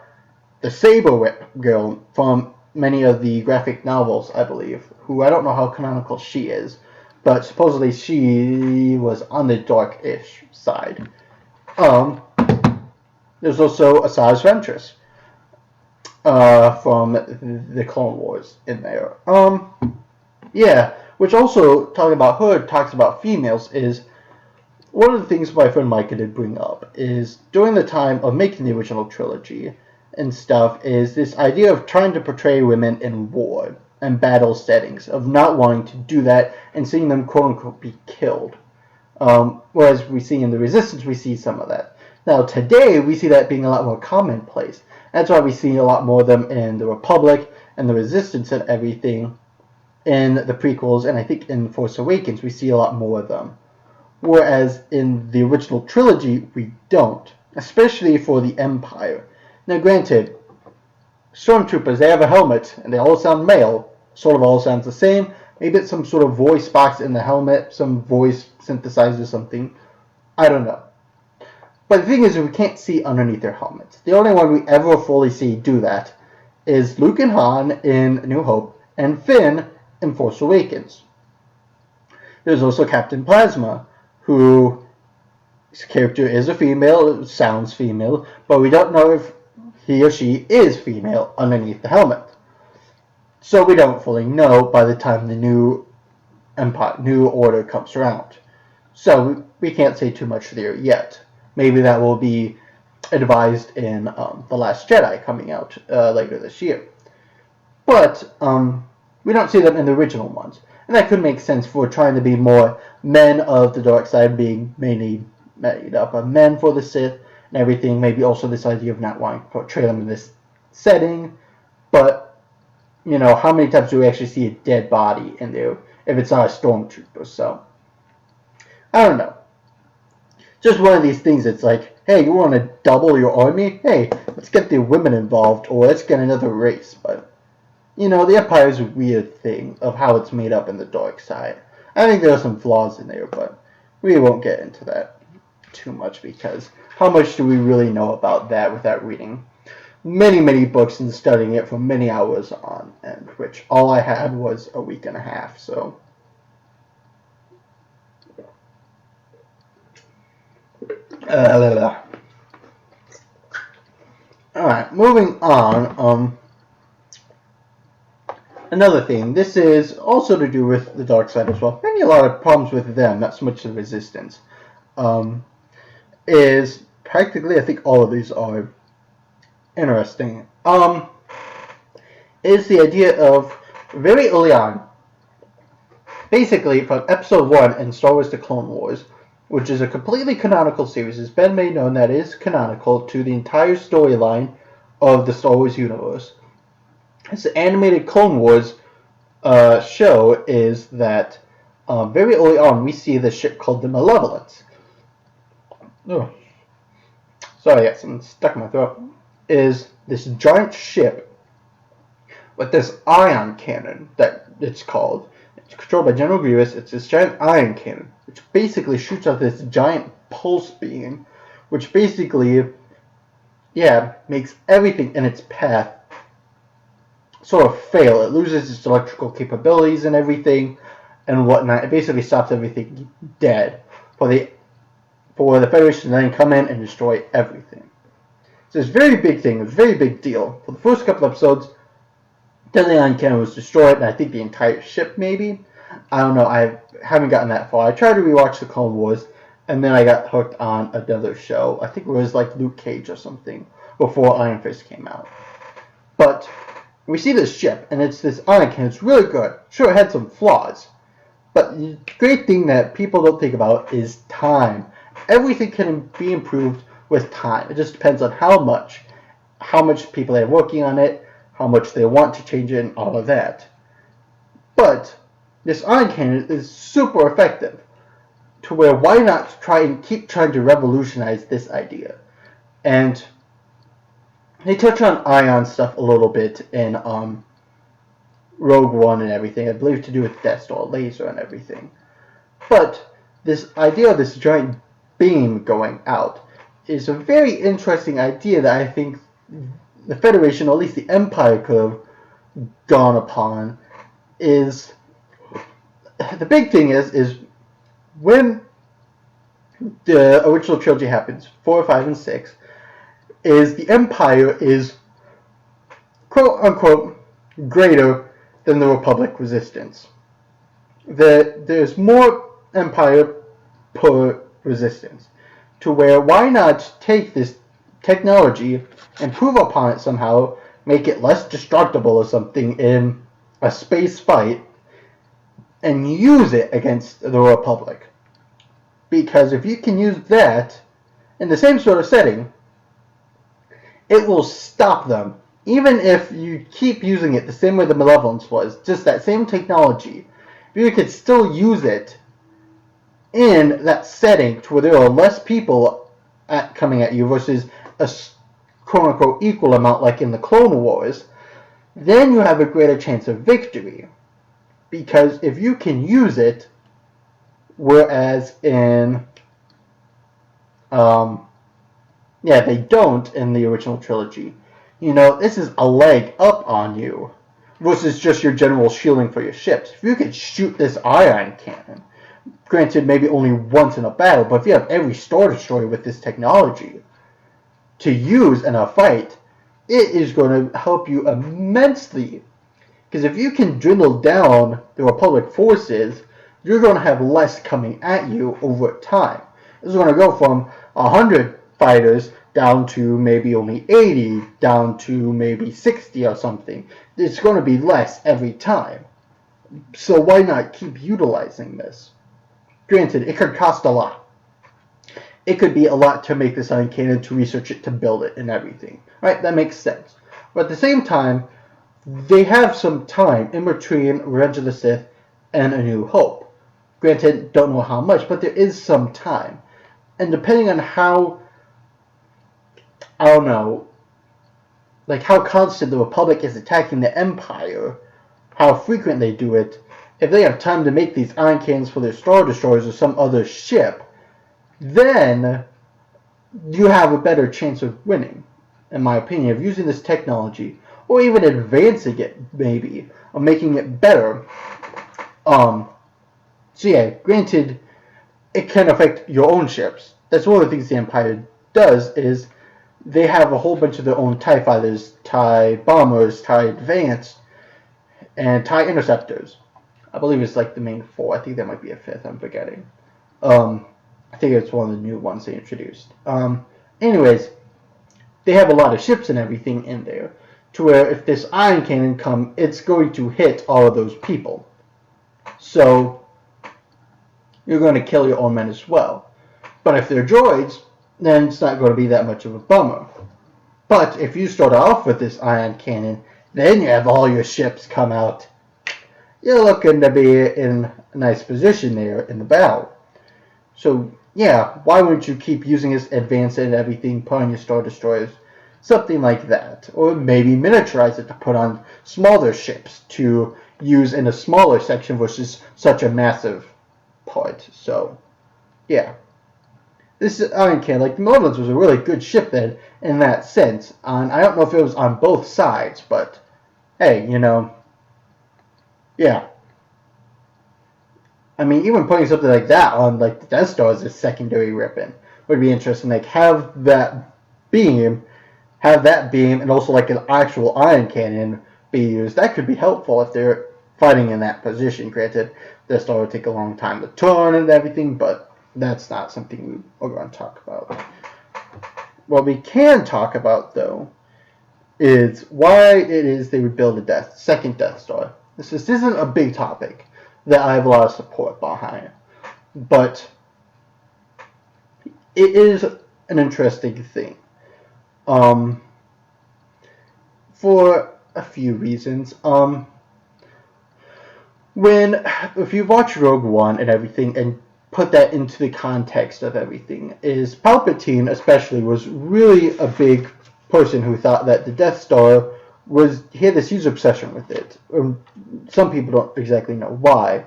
Saber Whip girl from many of the graphic novels, I believe, who I don't know how canonical she is, but supposedly she was on the dark-ish side. There's also Asajj Ventress from the Clone Wars in there. Yeah, which also, talking about her, talks about females, is one of the things my friend Micah did bring up is during the time of making the original trilogy and stuff is this idea of trying to portray women in war and battle settings, of not wanting to do that and seeing them quote-unquote be killed. Whereas we see in the Resistance, we see some of that. Now today, we see that being a lot more commonplace. That's why we see a lot more of them in the Republic and the Resistance and everything in the prequels, and I think in Force Awakens, we see a lot more of them. Whereas in the original trilogy, we don't. Especially for the Empire. Now granted, Stormtroopers, they have a helmet, and they all sound male. Sort of all sounds the same. Maybe it's some sort of voice box in the helmet, some voice synthesizer, something. I don't know. But the thing is, we can't see underneath their helmets. The only one we ever fully see do that is Luke and Han in New Hope and Finn in Force Awakens. There's also Captain Phasma, whose character is a female, sounds female, but we don't know if he or she is female underneath the helmet. So we don't fully know by the time the new order comes around. So we can't say too much there yet. Maybe that will be advised in The Last Jedi coming out later this year. But we don't see them in the original ones. And that could make sense for trying to be more men of the dark side, being mainly made up of men for the Sith and everything. Maybe also this idea of not wanting to portray them in this setting. But, you know, how many times do we actually see a dead body in there if it's not a stormtrooper? So, I don't know. Just one of these things that's like, hey, you want to double your army? Hey, let's get the women involved, or let's get another race. But, you know, the Empire is a weird thing of how it's made up in the dark side. I think there are some flaws in there, but we won't get into that too much, because how much do we really know about that without reading many, many books and studying it for many hours on end, which all I had was a week and a half, so. Alright, moving on. Another thing, this is also to do with the dark side as well. Maybe a lot of problems with them, not so much the resistance. Is practically, I think all of these are interesting. Is the idea of very early on, basically from episode 1 in Star Wars The Clone Wars, which is a completely canonical series. It's been made known that it is canonical to the entire storyline of the Star Wars universe. It's the animated Clone Wars show is that very early on we see this ship called the Malevolence. Oh. Sorry, I got something stuck in my throat. Is this giant ship with this ion cannon that it's called. It's controlled by General Grievous. It's this giant ion cannon, which basically shoots out this giant pulse beam, which basically, makes everything in its path sort of fail. It loses its electrical capabilities and everything and whatnot. It basically stops everything dead for the Federation to then come in and destroy everything. So it's a very big thing. It's a very big deal. For the first couple episodes, then the ion cannon was destroyed, and I think the entire ship, maybe. I don't know. I haven't gotten that far. I tried to rewatch the Clone Wars, and then I got hooked on another show. I think it was like Luke Cage or something before Iron Fist came out. But we see this ship, and it's this ion cannon. It's really good. Sure, it had some flaws, but the great thing that people don't think about is time. Everything can be improved with time. It just depends on how much people are working on it, how much they want to change it, and all of that. But this ion cannon is super effective, to where why not keep trying to revolutionize this idea? And they touch on ion stuff a little bit in Rogue One and everything, I believe to do with Death Star laser and everything. But this idea of this giant beam going out is a very interesting idea that I think the Federation, or at least the Empire, could have gone upon. Is the big thing is when the original trilogy happens, 4, 5, and 6, is the Empire is quote unquote greater than the Republic resistance. There's more Empire per resistance, to where why not take this technology, improve upon it somehow, make it less destructible or something in a space fight, and use it against the Republic. Because if you can use that in the same sort of setting, it will stop them. Even if you keep using it the same way the Malevolence was, just that same technology, you could still use it in that setting to where there are less people coming at you versus a quote-unquote equal amount like in the Clone Wars, then you have a greater chance of victory. Because if you can use it, whereas in Yeah, they don't in the original trilogy. You know, this is a leg up on you versus just your general shielding for your ships. If you could shoot this ion cannon, granted maybe only once in a battle, but if you have every Star Destroyer with this technology to use in a fight, it is going to help you immensely. Because if you can dwindle down the Republic forces, you're going to have less coming at you over time. This is going to go from 100 fighters down to maybe only 80, down to maybe 60 or something. It's going to be less every time. So why not keep utilizing this? Granted, it could cost a lot. It could be a lot to make this ion cannon, to research it, to build it, and everything. Right? That makes sense. But at the same time, they have some time in between Revenge of the Sith and A New Hope. Granted, don't know how much, but there is some time. And depending on how, I don't know, like how constant the Republic is attacking the Empire, how frequent they do it, if they have time to make these ion cannons for their Star Destroyers or some other ship, then you have a better chance of winning, in my opinion, of using this technology, or even advancing it, maybe, or making it better. So yeah, granted, it can affect your own ships. That's one of the things the Empire does, is they have a whole bunch of their own TIE fighters, TIE bombers, TIE advanced, and TIE interceptors. I believe it's like the main four. I think there might be a fifth, I'm forgetting. I think it's one of the new ones they introduced. Anyways, they have a lot of ships and everything in there, to where if this ion cannon comes, it's going to hit all of those people. So you're going to kill your own men as well. But if they're droids, then it's not going to be that much of a bummer. But if you start off with this ion cannon, then you have all your ships come out, you're looking to be in a nice position there in the battle. So yeah, why wouldn't you keep using this, advance it and everything, put on your Star Destroyers, something like that. Or maybe miniaturize it to put on smaller ships to use in a smaller section versus such a massive part. So yeah, this ion cannon, like the Malevolence, was a really good ship then in that sense. And I don't know if it was on both sides, but hey, you know, yeah. I mean, even putting something like that on, like the Death Star as a secondary weapon would be interesting. Like have that beam, and also like an actual ion cannon be used. That could be helpful if they're fighting in that position. Granted, Death Star would take a long time to turn and everything, but that's not something we're going to talk about. What we can talk about, though, is why it is they would build a second Death Star. This isn't a big topic that I have a lot of support behind, but it is an interesting thing. For a few reasons. If you watch Rogue One and everything and put that into the context of everything, is Palpatine especially was really a big person who thought that the Death Star he had this huge obsession with it. Some people don't exactly know why,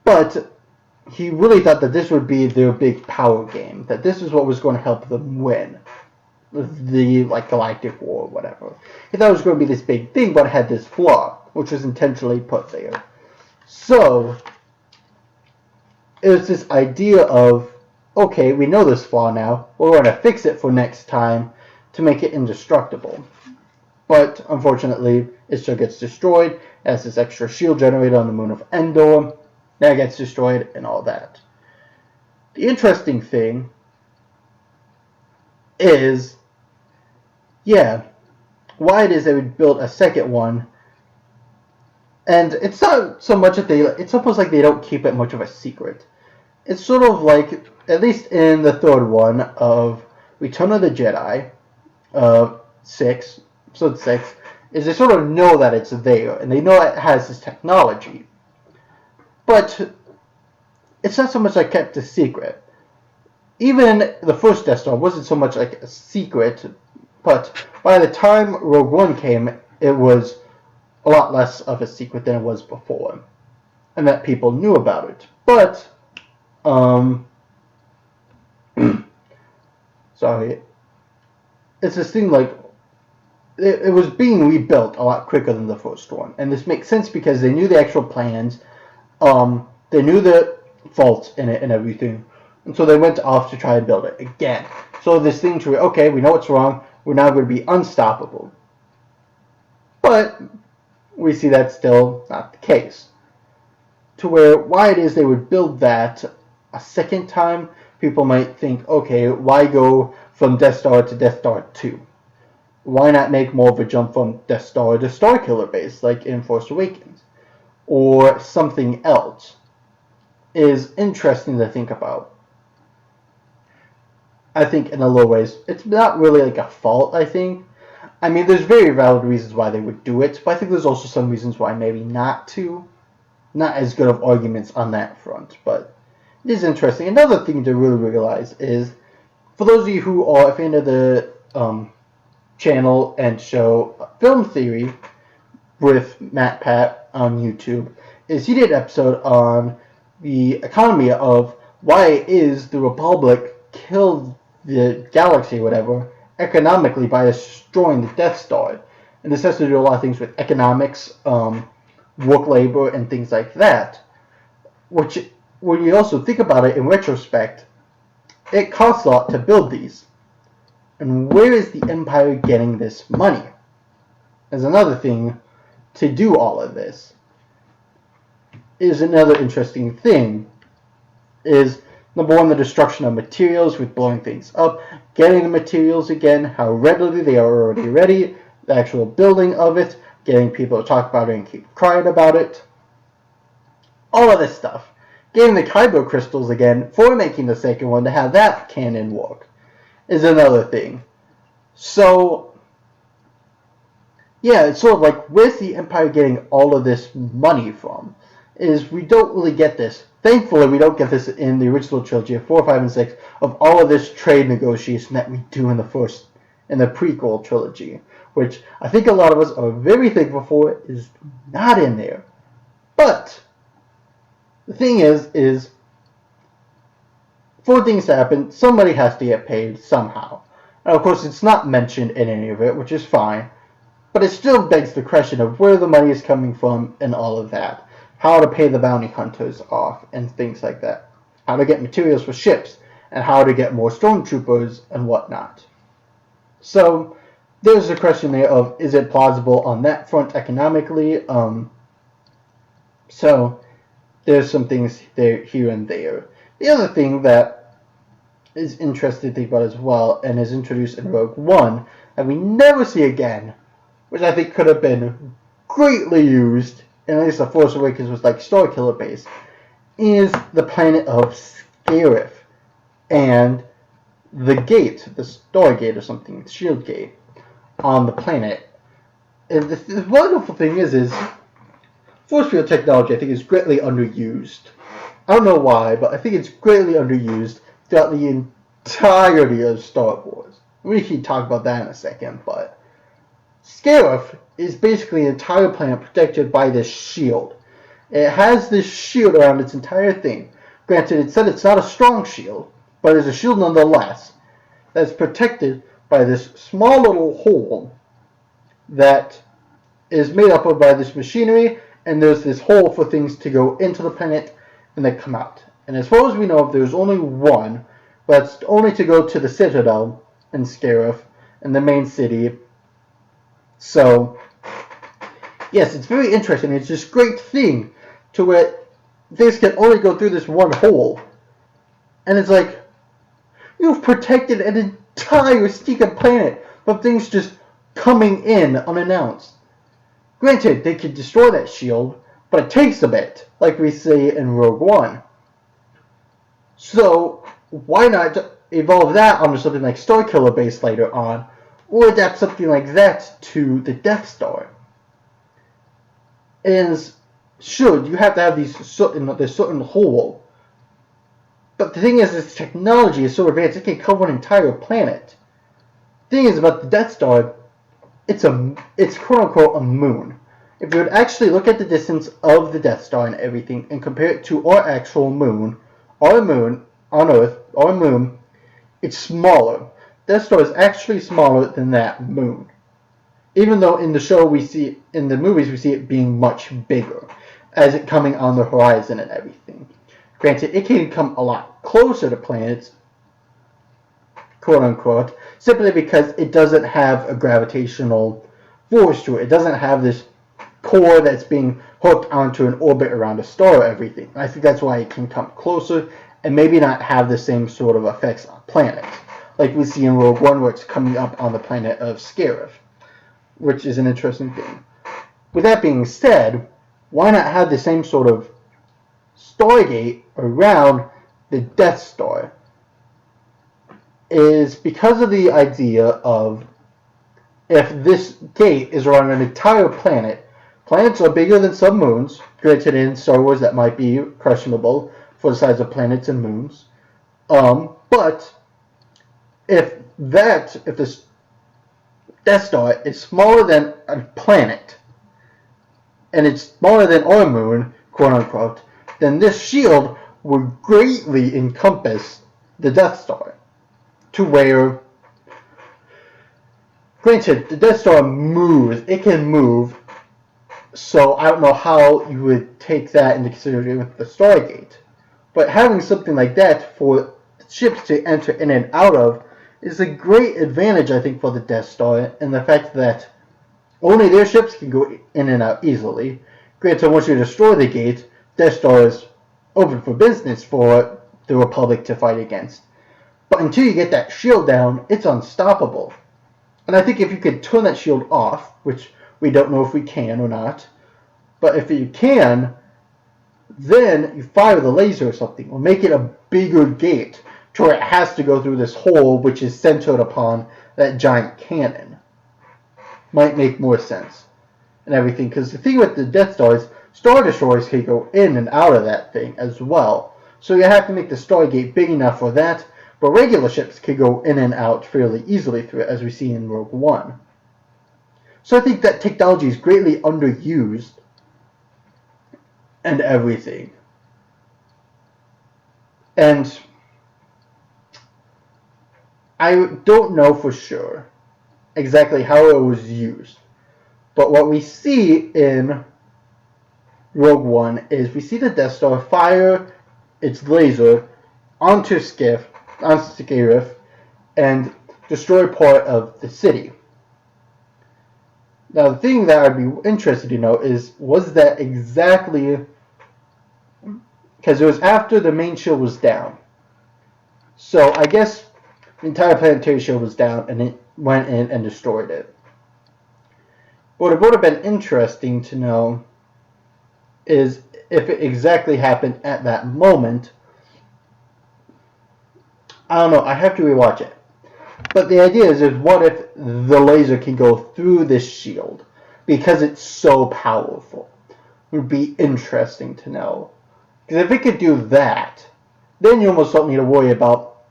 but he really thought that this would be their big power game, that this is what was going to help them win the Galactic War or whatever. He thought it was going to be this big thing, but it had this flaw, which was intentionally put there. So it was this idea of, okay, we know this flaw now, we're going to fix it for next time to make it indestructible. But unfortunately, it still gets destroyed. It has this extra shield generator on the moon of Endor. That gets destroyed and all that. The interesting thing is, yeah, why it is they would build a second one. And it's not so much that it's almost like they don't keep it much of a secret. It's sort of like, at least in the third one of Return of the Jedi, episode 6, is they sort of know that it's there, and they know it has this technology. But it's not so much like kept a secret. Even the first Death Star wasn't so much like a secret, but by the time Rogue One came, it was a lot less of a secret than it was before, and that people knew about it. But, sorry, it's this thing like it was being rebuilt a lot quicker than the first one, and this makes sense because they knew the actual plans, they knew the faults in it and everything, and so they went off to try and build it again. So this thing to okay, we know what's wrong, we're now going to be unstoppable, but we see that's still not the case. To where why it is they would build that a second time, people might think, okay, why go from Death Star to Death Star 2? Why not make more of a jump from Death Star to Starkiller Base, like in Force Awakens? Or something else is interesting to think about. I think in a lot of ways, it's not really like a fault, I think. I mean, there's very valid reasons why they would do it, but I think there's also some reasons why maybe not to. Not as good of arguments on that front, but it is interesting. Another thing to really realize is, for those of you who are a fan of the channel and show Film Theory with Matt Pat on YouTube, is he did an episode on the economy of why is the Republic killed the galaxy or whatever economically by destroying the Death Star. And this has to do a lot of things with economics, work labor, and things like that. Which, when you also think about it in retrospect, it costs a lot to build these. And where is the Empire getting this money? As another thing to do all of this. Is another interesting thing. Is number one, the destruction of materials with blowing things up, getting the materials again, how readily they are already ready, the actual building of it, getting people to talk about it and keep quiet about it. All of this stuff. Getting the Kyber crystals again for making the second one to have that cannon work is another thing. So, yeah, it's sort of like, where's the Empire getting all of this money from? Is we don't really get this. Thankfully, we don't get this in the original trilogy of 4, 5, and 6 of all of this trade negotiation that we do in the prequel trilogy, which I think a lot of us are very thankful for is not in there. But the thing is for things to happen, somebody has to get paid somehow. And of course, it's not mentioned in any of it, which is fine. But it still begs the question of where the money is coming from and all of that. How to pay the bounty hunters off and things like that. How to get materials for ships and how to get more stormtroopers and whatnot. So there's a question there of, is it plausible on that front economically? So there's some things there, here and there. The other thing that is interesting to think about as well, and is introduced in Rogue One, that we never see again, which I think could have been greatly used, and at least The Force Awakens was like Starkiller Base, is the planet of Scarif and the gate, the Stargate or something, the Shield Gate on the planet. And the wonderful thing is force field technology I think is greatly underused. I don't know why, but I think it's greatly underused throughout the entirety of Star Wars. We can talk about that in a second, but Scarif is basically an entire planet protected by this shield. It has this shield around its entire thing. Granted, it said it's not a strong shield, but it's a shield nonetheless that's protected by this small little hole that is made up of by this machinery, and there's this hole for things to go into the planet and they come out. And as far as we know, there's only one, but it's only to go to the Citadel in Scarif, in the main city. So, yes, it's very interesting. It's this great thing to where things can only go through this one hole. And it's like, you've protected an entire stinking planet from things just coming in unannounced. Granted, they could destroy that shield, but it takes a bit, like we see in Rogue One. So, why not evolve that onto something like Starkiller Base later on, or adapt something like that to the Death Star? And sure, you have to have this certain hole, but the thing is, this technology is so advanced it can cover an entire planet. The thing is about the Death Star, it's quote-unquote a moon. If you would actually look at the distance of the Death Star and everything and compare it to our actual moon, our moon on Earth, our moon, it's smaller. Death Star is actually smaller than that moon. Even though in the show in the movies we see it being much bigger, as it coming on the horizon and everything. Granted, it can come a lot closer to planets, quote unquote, simply because it doesn't have a gravitational force to it. It doesn't have this core that's being hooked onto an orbit around a star or everything. I think that's why it can come closer and maybe not have the same sort of effects on planets, like we see in Rogue One, where it's coming up on the planet of Scarif, which is an interesting thing. With that being said, why not have the same sort of Stargate around the Death Star? Is because of the idea of if this gate is around an entire planet, planets are bigger than some moons. Granted, in Star Wars that might be questionable for the size of planets and moons. But if this Death Star is smaller than a planet, and it's smaller than our moon, quote unquote, then this shield would greatly encompass the Death Star. To where, granted, the Death Star moves, it can move, so I don't know how you would take that into consideration with the Stargate. But having something like that for ships to enter in and out of is a great advantage, I think, for the Death Star, and the fact that only their ships can go in and out easily. Granted, once you destroy the gate, Death Star is open for business for the Republic to fight against. But until you get that shield down, it's unstoppable. And I think if you could turn that shield off, which we don't know if we can or not, but if you can, then you fire the laser or something, or make it a bigger gate to where it has to go through this hole which is centered upon that giant cannon. Might make more sense and everything, because the thing with the Death Star is Star Destroyers can go in and out of that thing as well. So you have to make the Stargate big enough for that, but regular ships can go in and out fairly easily through it, as we see in Rogue One. So I think that technology is greatly underused and everything. And I don't know for sure exactly how it was used. But what we see in Rogue One is we see the Death Star fire its laser onto Scarif and destroy part of the city. Now the thing that I'd be interested to know is, was that exactly, because it was after the main shield was down. So I guess the entire planetary shield was down and it went in and destroyed it. What would have been interesting to know is if it exactly happened at that moment. I don't know, I have to rewatch it. But the idea is what if the laser can go through this shield because it's so powerful? It would be interesting to know. Because if it could do that, then you almost don't need to worry about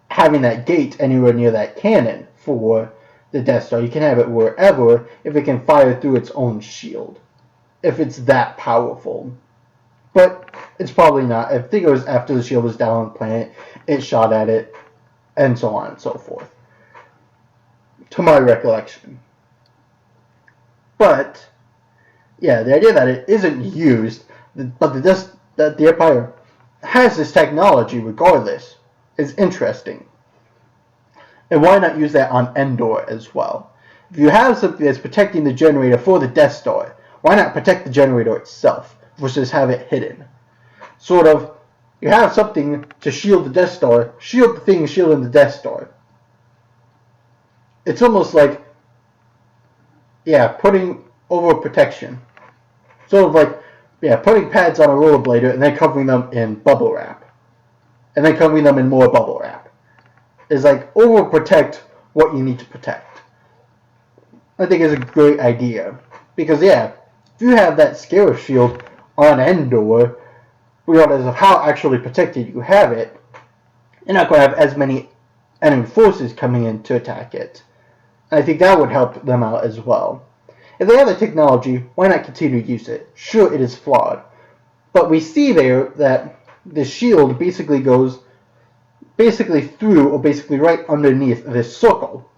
having that gate anywhere near that cannon for the Death Star. You can have it wherever if it can fire through its own shield. If it's that powerful. But it's probably not. I think it was after the shield was down on the planet, it shot at it, and so on and so forth. To my recollection. But, yeah, the idea that it isn't used, but that the Empire has this technology regardless, is interesting. And why not use that on Endor as well? If you have something that's protecting the generator for the Death Star, why not protect the generator itself versus have it hidden? Sort of, you have something to shield the Death Star, shield the thing shielding the Death Star. It's almost like, yeah, putting over protection. Sort of like, yeah, putting pads on a rollerblader and then covering them in bubble wrap. And then covering them in more bubble wrap. It's like overprotect what you need to protect. I think it's a great idea. Because, yeah, if you have that Scarif shield on Endor, regardless of how actually protected you have it, you're not going to have as many enemy forces coming in to attack it. And I think that would help them out as well. If they have the technology, why not continue to use it? Sure, it is flawed. But we see there that the shield basically goes basically through, or basically right underneath this circle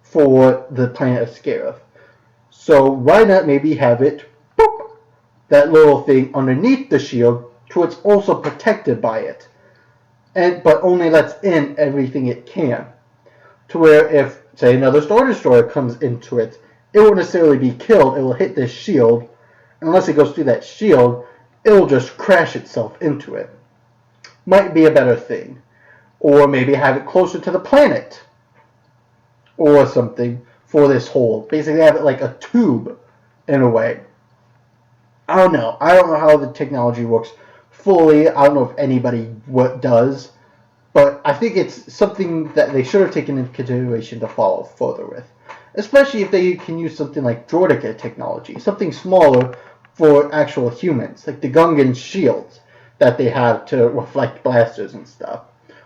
for the planet of Scarif. So why not maybe have it, boop, that little thing underneath the shield, so it's also protected by it, but only lets in everything it can. To where if, say, another Star Destroyer comes into it, it won't necessarily be killed. It will hit this shield. Unless it goes through that shield, it will just crash itself into it. Might be a better thing. Or maybe have it closer to the planet. Or something for this hole. Basically have it like a tube, in a way. I don't know. I don't know how the technology works fully. I don't know if anybody what does. But I think it's something that they should have taken into consideration to follow further with. Especially if they can use something like Droideka technology. Something smaller for actual humans. Like the Gungan shields that they have to reflect blasters and stuff.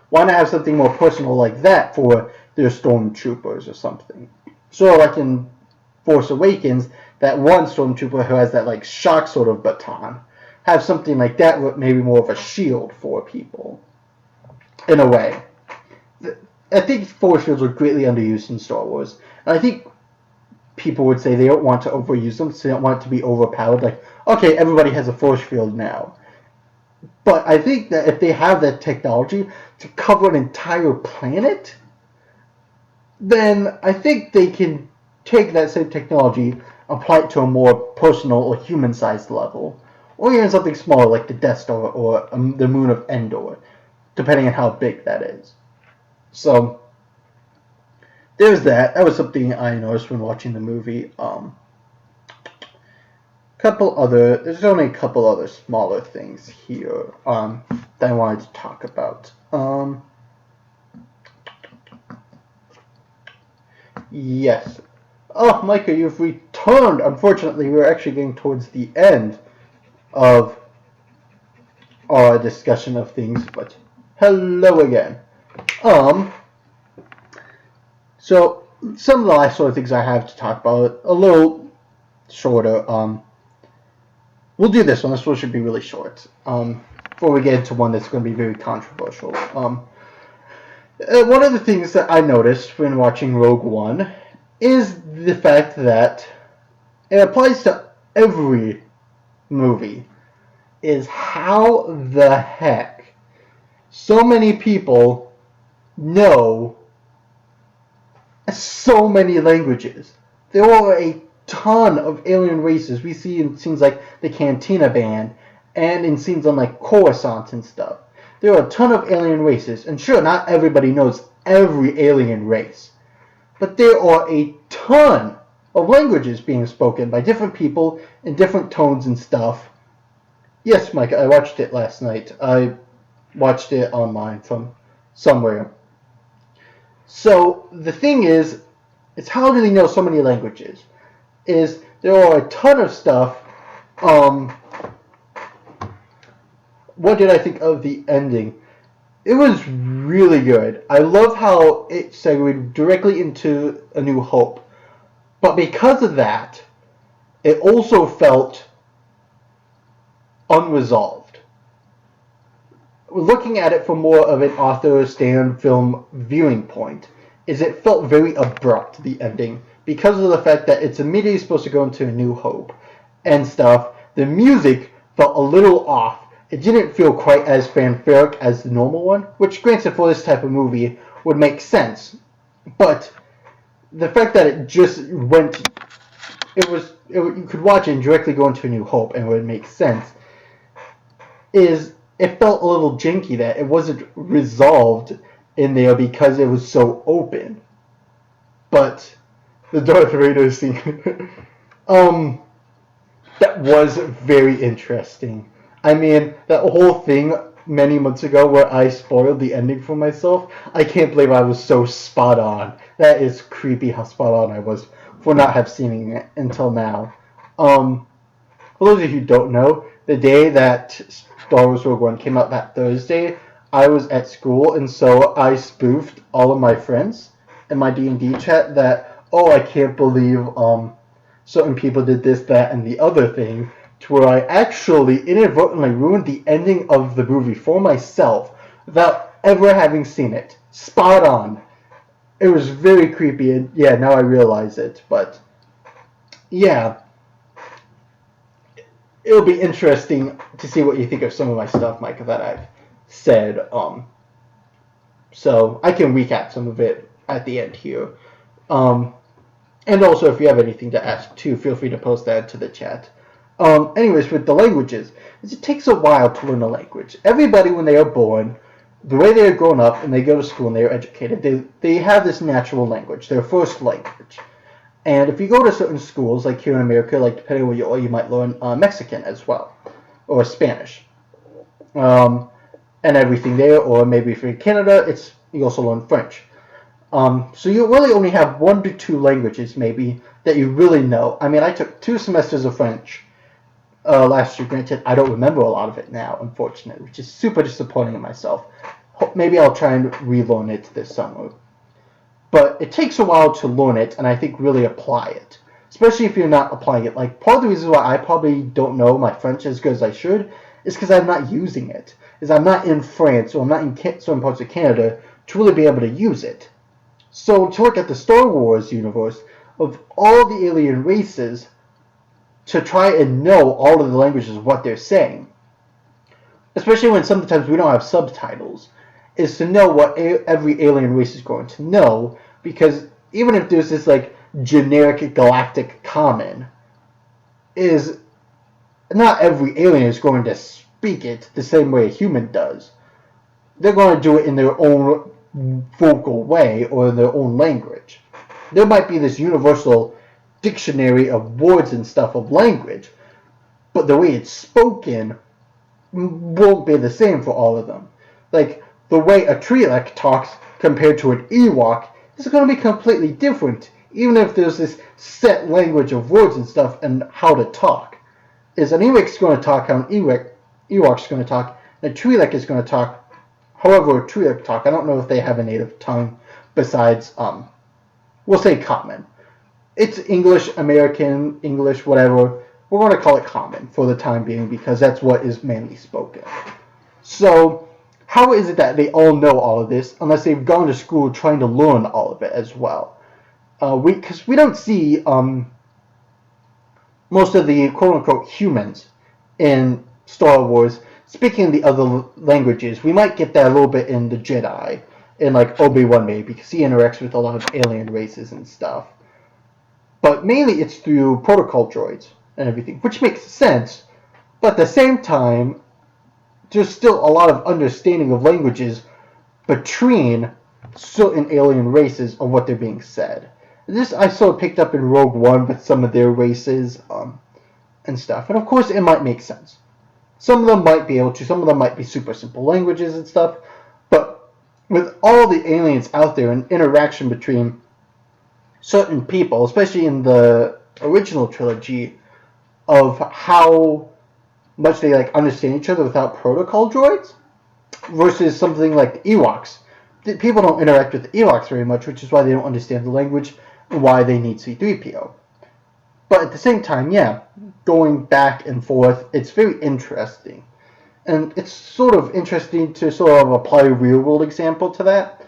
Why not have something more personal like that for their stormtroopers or something? So like in Force Awakens, that one stormtrooper who has that like shock sort of baton. Have something like that with maybe more of a shield for people. In a way. I think force fields are greatly underused in Star Wars. And I think people would say they don't want to overuse them, so they don't want it to be overpowered. Like, okay, everybody has a force field now. But I think that if they have that technology to cover an entire planet, then I think they can take that same technology, apply it to a more personal or human-sized level. Or even something smaller like the Death Star or the moon of Endor, depending on how big that is. So, there's that. That was something I noticed when watching the movie. There's only a couple other smaller things here that I wanted to talk about. Yes. Oh, Micah, you've returned. Unfortunately, we're actually getting towards the end of our discussion of things, but hello again. So some of the last sort of things I have to talk about, a little shorter. We'll do this one. This one should be really short. Before we get into one that's going to be very controversial. One of the things that I noticed when watching Rogue One is the fact that it applies to every movie. Is how the heck so many people know so many languages. There are a ton of alien races we see in scenes like the Cantina Band and in scenes on like Coruscant and stuff. There are a ton of alien races, and sure, not everybody knows every alien race, but there are a ton of languages being spoken by different people in different tones and stuff. Yes, Mike, I watched it last night. I watched it online from somewhere. So the thing is, it's how do they know so many languages? Is there are a ton of stuff. What did I think of the ending? It was really good. I love how it segued directly into A New Hope. But because of that, it also felt unresolved. Looking at it from more of an author stand film viewing point, is it felt very abrupt, the ending, because of the fact that it's immediately supposed to go into A New Hope and stuff. The music felt a little off. It didn't feel quite as fanfaric as the normal one, which granted for this type of movie would make sense. But the fact that it just went, you could watch it and directly go into A New Hope and it would make sense, is it felt a little janky that it wasn't resolved in there because it was so open. But the Darth Vader scene, that was very interesting. I mean, that whole thing many months ago where I spoiled the ending for myself, I can't believe I was so spot on. That is creepy how spot on I was for not have seen it until now. For those of you who don't know, the day that Star Wars Rogue One came out, that Thursday, I was at school, and so I spoofed all of my friends in my D&D chat that, oh, I can't believe certain people did this, that, and the other thing, to where I actually inadvertently ruined the ending of the movie for myself without ever having seen it. Spot on. It was very creepy, and yeah, now I realize it. But yeah, it'll be interesting to see what you think of some of my stuff, Micah, that I've said. So I can recap some of it at the end here. And also, if you have anything to ask too, feel free to post that to the chat. Anyways, with the languages, it takes a while to learn a language. Everybody, when they are born, the way they are grown up and they go to school and they are educated, they have this natural language, their first language. And if you go to certain schools, like here in America, like depending on where you are, you might learn Mexican as well, or Spanish, and everything there. Or maybe if you're in Canada, you also learn French. So you really only have 1 to 2 languages maybe that you really know. I mean, I took 2 semesters of French last year. Granted, I don't remember a lot of it now, unfortunately, which is super disappointing in myself. Maybe I'll try and relearn it this summer. But it takes a while to learn it, and I think really apply it. Especially if you're not applying it. Like, part of the reason why I probably don't know my French as good as I should is because I'm not using it. Is I'm not in France, or I'm not in certain parts of Canada to really be able to use it. So to look at the Star Wars universe, of all the alien races, to try and know all of the languages of what they're saying, especially when sometimes we don't have subtitles, is to know what every alien race is going to know, because even if there's this like generic galactic common, is not every alien is going to speak it the same way a human does. They're going to do it in their own vocal way or in their own language. There might be this universal dictionary of words and stuff of language, but the way it's spoken won't be the same for all of them. Like, the way a Twi'lek talks compared to an Ewok is going to be completely different, even if there's this set language of words and stuff and how to talk. Is an Ewok's going to talk how an Ewok's going to talk, and a Twi'lek is going to talk however a Twi'lek talk. I don't know if they have a native tongue besides, we'll say common. It's English, American, English, whatever. We're going to call it common for the time being because that's what is mainly spoken. So, how is it that they all know all of this unless they've gone to school trying to learn all of it as well? Because we don't see most of the quote-unquote humans in Star Wars speaking the other languages. We might get that a little bit in the Jedi, in like Obi-Wan maybe, because he interacts with a lot of alien races and stuff. But mainly it's through protocol droids and everything, which makes sense. But at the same time, there's still a lot of understanding of languages between certain alien races on what they're being said. This I sort of picked up in Rogue One with some of their races and stuff. And of course it might make sense. Some of them might be able to, some of them might be super simple languages and stuff. But with all the aliens out there and interaction between certain people, especially in the original trilogy, of how much they like understand each other without protocol droids, versus something like the Ewoks. People don't interact with the Ewoks very much, which is why they don't understand the language and why they need C-3PO. But at the same time, yeah, going back and forth, it's very interesting. And it's sort of interesting to sort of apply a real-world example to that,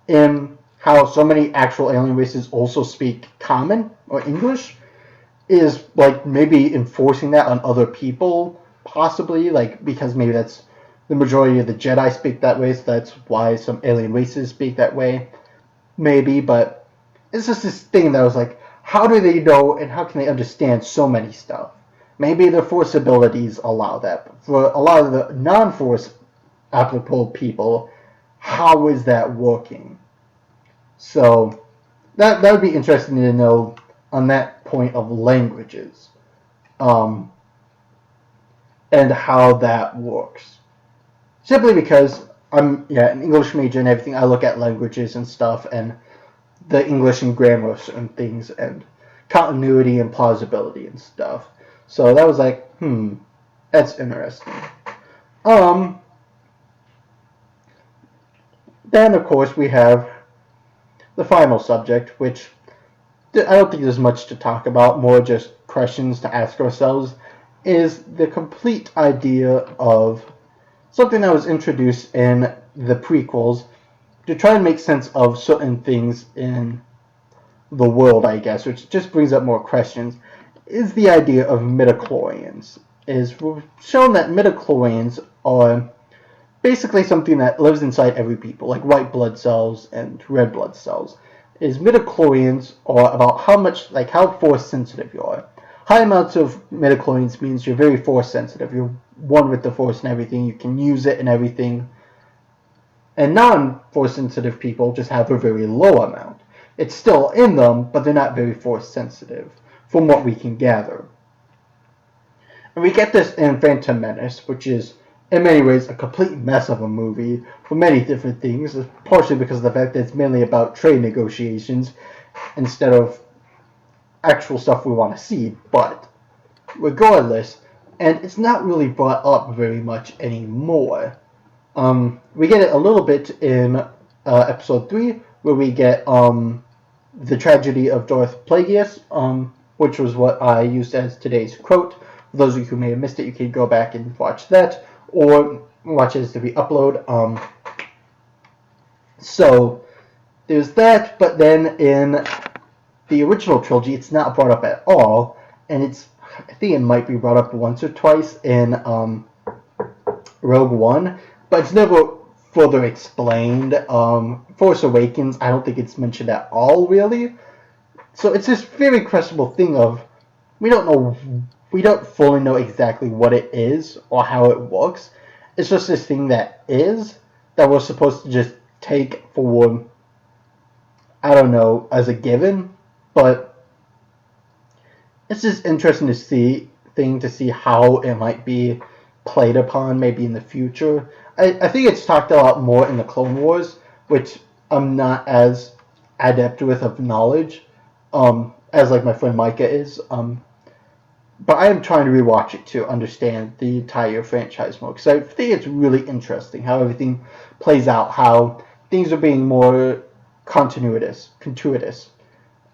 in how so many actual alien races also speak Common or English, is like maybe enforcing that on other people, possibly, like because maybe that's the majority of the Jedi speak that way, so that's why some alien races speak that way, maybe. But it's just this thing that was like, how do they know and how can they understand so many stuff? Maybe their Force abilities allow that. But for a lot of the non-Force applicable people, how is that working? So that would be interesting to know on that point of languages, and how that works. Simply because I'm an English major and everything, I look at languages and stuff and the English and grammar and things and continuity and plausibility and stuff. So that was like, that's interesting. Then of course we have the final subject, which I don't think there's much to talk about, more just questions to ask ourselves, is the complete idea of something that was introduced in the prequels to try and make sense of certain things in the world, I guess, which just brings up more questions, is the idea of midichlorians. We've shown that midichlorians are basically something that lives inside every people, like white blood cells and red blood cells. Midichlorians are about how force sensitive you are. High amounts of midichlorians means you're very force sensitive. You're one with the force and everything. You can use it and everything. And non-force sensitive people just have a very low amount. It's still in them, but they're not very force sensitive, from what we can gather. And we get this in Phantom Menace, which is, in many ways, a complete mess of a movie for many different things, partially because of the fact that it's mainly about trade negotiations instead of actual stuff we want to see. But regardless, and it's not really brought up very much anymore. We get it a little bit in episode 3, where we get the tragedy of Darth Plagueis, which was what I used as today's quote. For those of you who may have missed it, you can go back and watch that, or watch it as the re-upload. So there's that, but then in the original trilogy, it's not brought up at all, and I think it might be brought up once or twice in Rogue One, but it's never further explained. Force Awakens, I don't think it's mentioned at all, really. So it's this very questionable thing of, we don't fully know exactly what it is or how it works. It's just this thing that we're supposed to just take for, I don't know, as a given, but it's just interesting to see how it might be played upon maybe in the future. I think it's talked a lot more in the Clone Wars, which I'm not as adept with of knowledge, as like my friend Micah is. But I am trying to rewatch it to understand the entire franchise more, because I think it's really interesting how everything plays out, how things are being more continuous,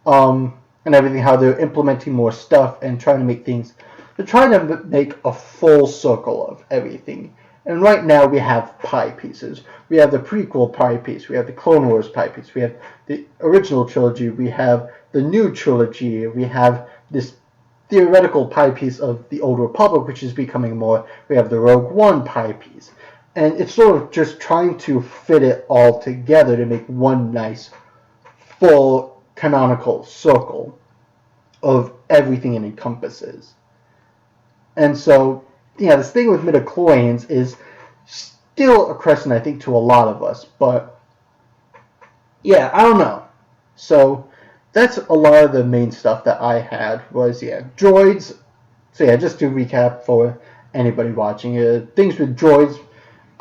and everything, how they're implementing more stuff and trying to make a full circle of everything. And right now we have pie pieces. We have the prequel pie piece, we have the Clone Wars pie piece, we have the original trilogy, we have the new trilogy, we have this theoretical pie piece of the Old Republic, which is becoming more, we have the Rogue One pie piece. And it's sort of just trying to fit it all together to make one nice, full, canonical circle of everything it encompasses. And so, yeah, this thing with midichlorians is still a question, I think, to a lot of us. But, yeah, I don't know. So, that's a lot of the main stuff that I had was, droids. So, yeah, just to recap for anybody watching, things with droids,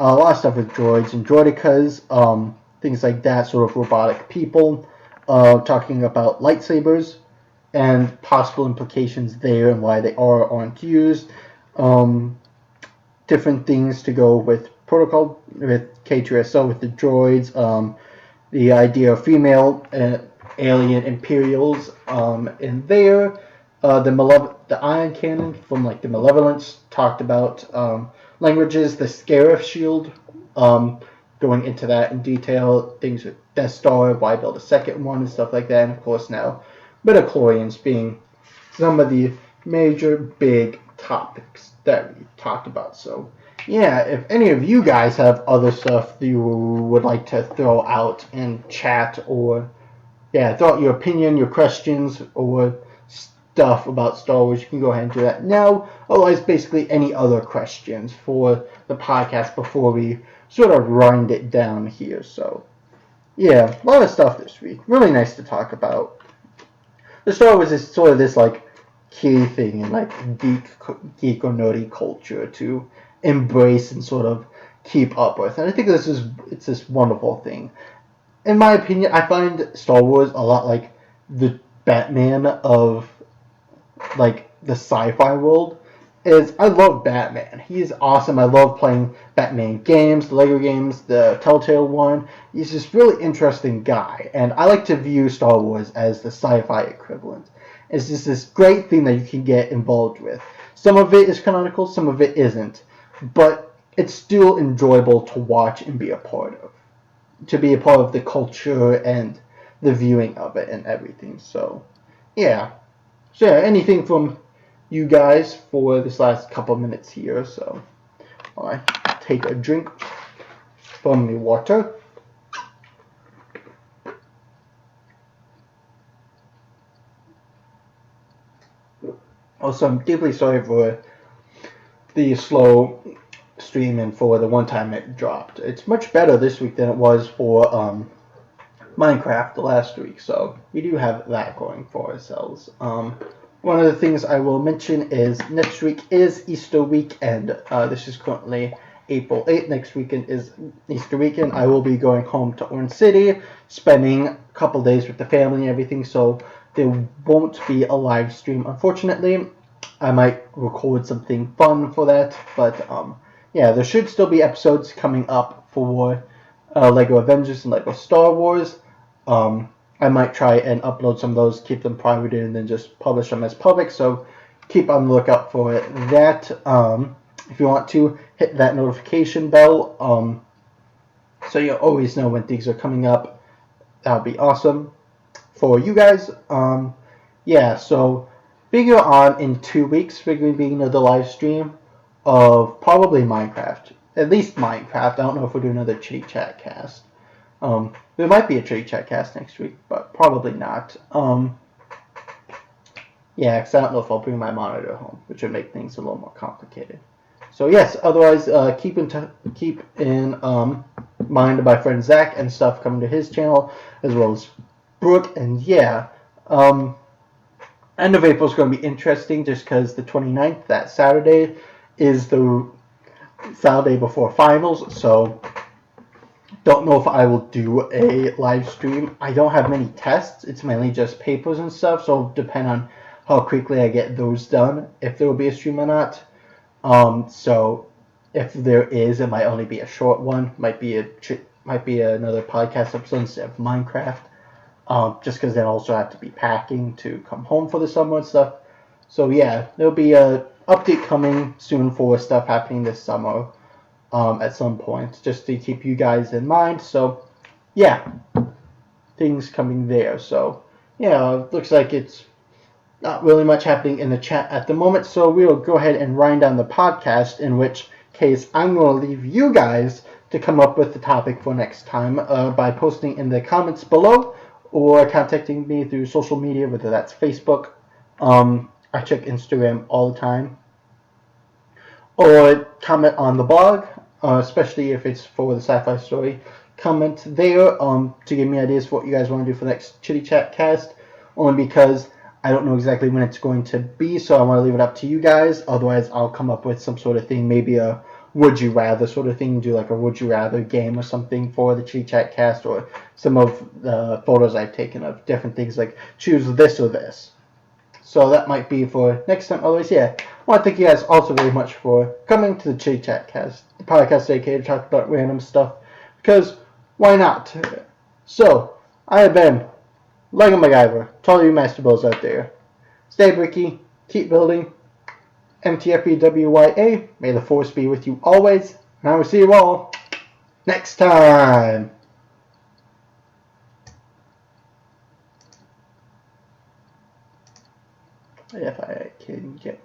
a lot of stuff with droids and droidicas, things like that, sort of robotic people, talking about lightsabers and possible implications there and why they are or aren't used, different things to go with protocol, with K2SO, with the droids, the idea of female alien Imperials in there, the Ion Cannon from like the Malevolence talked about languages, the Scarif Shield, going into that in detail, things with Death Star, why build a second one and stuff like that, and of course now midichlorians being some of the major big topics that we talked about. So yeah, if any of you guys have other stuff that you would like to throw out in chat, or throw out your opinion, your questions, or stuff about Star Wars, you can go ahead and do that now. Otherwise, basically any other questions for the podcast before we sort of wind it down here. So yeah, a lot of stuff this week. Really nice to talk about. The Star Wars is sort of this like key thing in like geek or nerdy culture to embrace and sort of keep up with, and I think it's this wonderful thing. In my opinion, I find Star Wars a lot like the Batman of like the sci-fi world. I love Batman. He's awesome. I love playing Batman games, the Lego games, the Telltale one. He's this really interesting guy, and I like to view Star Wars as the sci-fi equivalent. It's just this great thing that you can get involved with. Some of it is canonical, some of it isn't. But it's still enjoyable to watch and be a part of. To be a part of the culture and the viewing of it and everything. So, yeah. So, yeah, anything from you guys for this last couple minutes here. So, I take a drink from the water. Also, I'm deeply sorry for the slow stream and for the one time it dropped. It's much better this week than it was for Minecraft last week, so we do have that going for ourselves. One of the things I will mention is next week is Easter weekend. This is currently April 8th. Next weekend is Easter weekend. I will be going home to Orange City, spending a couple days with the family and everything, so there won't be a live stream, unfortunately. I might record something fun for that, but yeah, there should still be episodes coming up for Lego Avengers and Lego Star Wars. I might try and upload some of those, keep them private, and then just publish them as public. So keep on the lookout for that. If you want to, hit that notification bell so you always know when things are coming up. That would be awesome for you guys. Yeah, so figure on in 2 weeks, figuring being another live stream of probably Minecraft. At least Minecraft. I don't know if we'll do another Chitty-Chat cast. There might be a Chitty-Chat cast next week, but probably not. Yeah, because I don't know if I'll bring my monitor home, which would make things a little more complicated. So yes, otherwise keep in mind of my friend Zach and stuff coming to his channel, as well as Brooke. And yeah, end of April is going to be interesting just because the 29th, that Saturday, is the Saturday before finals. So don't know if I will do a live stream. I don't have many tests. It's mainly just papers and stuff, so it'll depend on how quickly I get those done, if there will be a stream or not. So if there is, it might only be a short one. Might be another podcast episode instead of Minecraft. Just because then also have to be packing to come home for the summer and stuff. So yeah, there'll be a update coming soon for stuff happening this summer. At some point, just to keep you guys in mind. So, yeah, things coming there. So, yeah, looks like it's not really much happening in the chat at the moment. So, we'll go ahead and wind down the podcast, in which case I'm going to leave you guys to come up with the topic for next time by posting in the comments below or contacting me through social media, whether that's Facebook. I check Instagram all the time. Or comment on the blog, especially if it's for the sci-fi story. Comment there to give me ideas for what you guys want to do for the next Chitty-Chat cast, only because I don't know exactly when it's going to be, so I want to leave it up to you guys. Otherwise, I'll come up with some sort of thing, maybe a would you rather sort of thing, do like a would you rather game or something for the Chitty-Chat cast, or some of the photos I've taken of different things, like choose this or this. So that might be for next time. Otherwise, yeah, I want to thank you guys also very much for coming to the Chitty-Chat cast, the podcast dedicated to talk about random stuff, because why not? So, I have been Lego MacGyver, to all you master builders out there. Stay bricky, keep building, MTFBWYA, may the force be with you always, and I will see you all next time. If I can get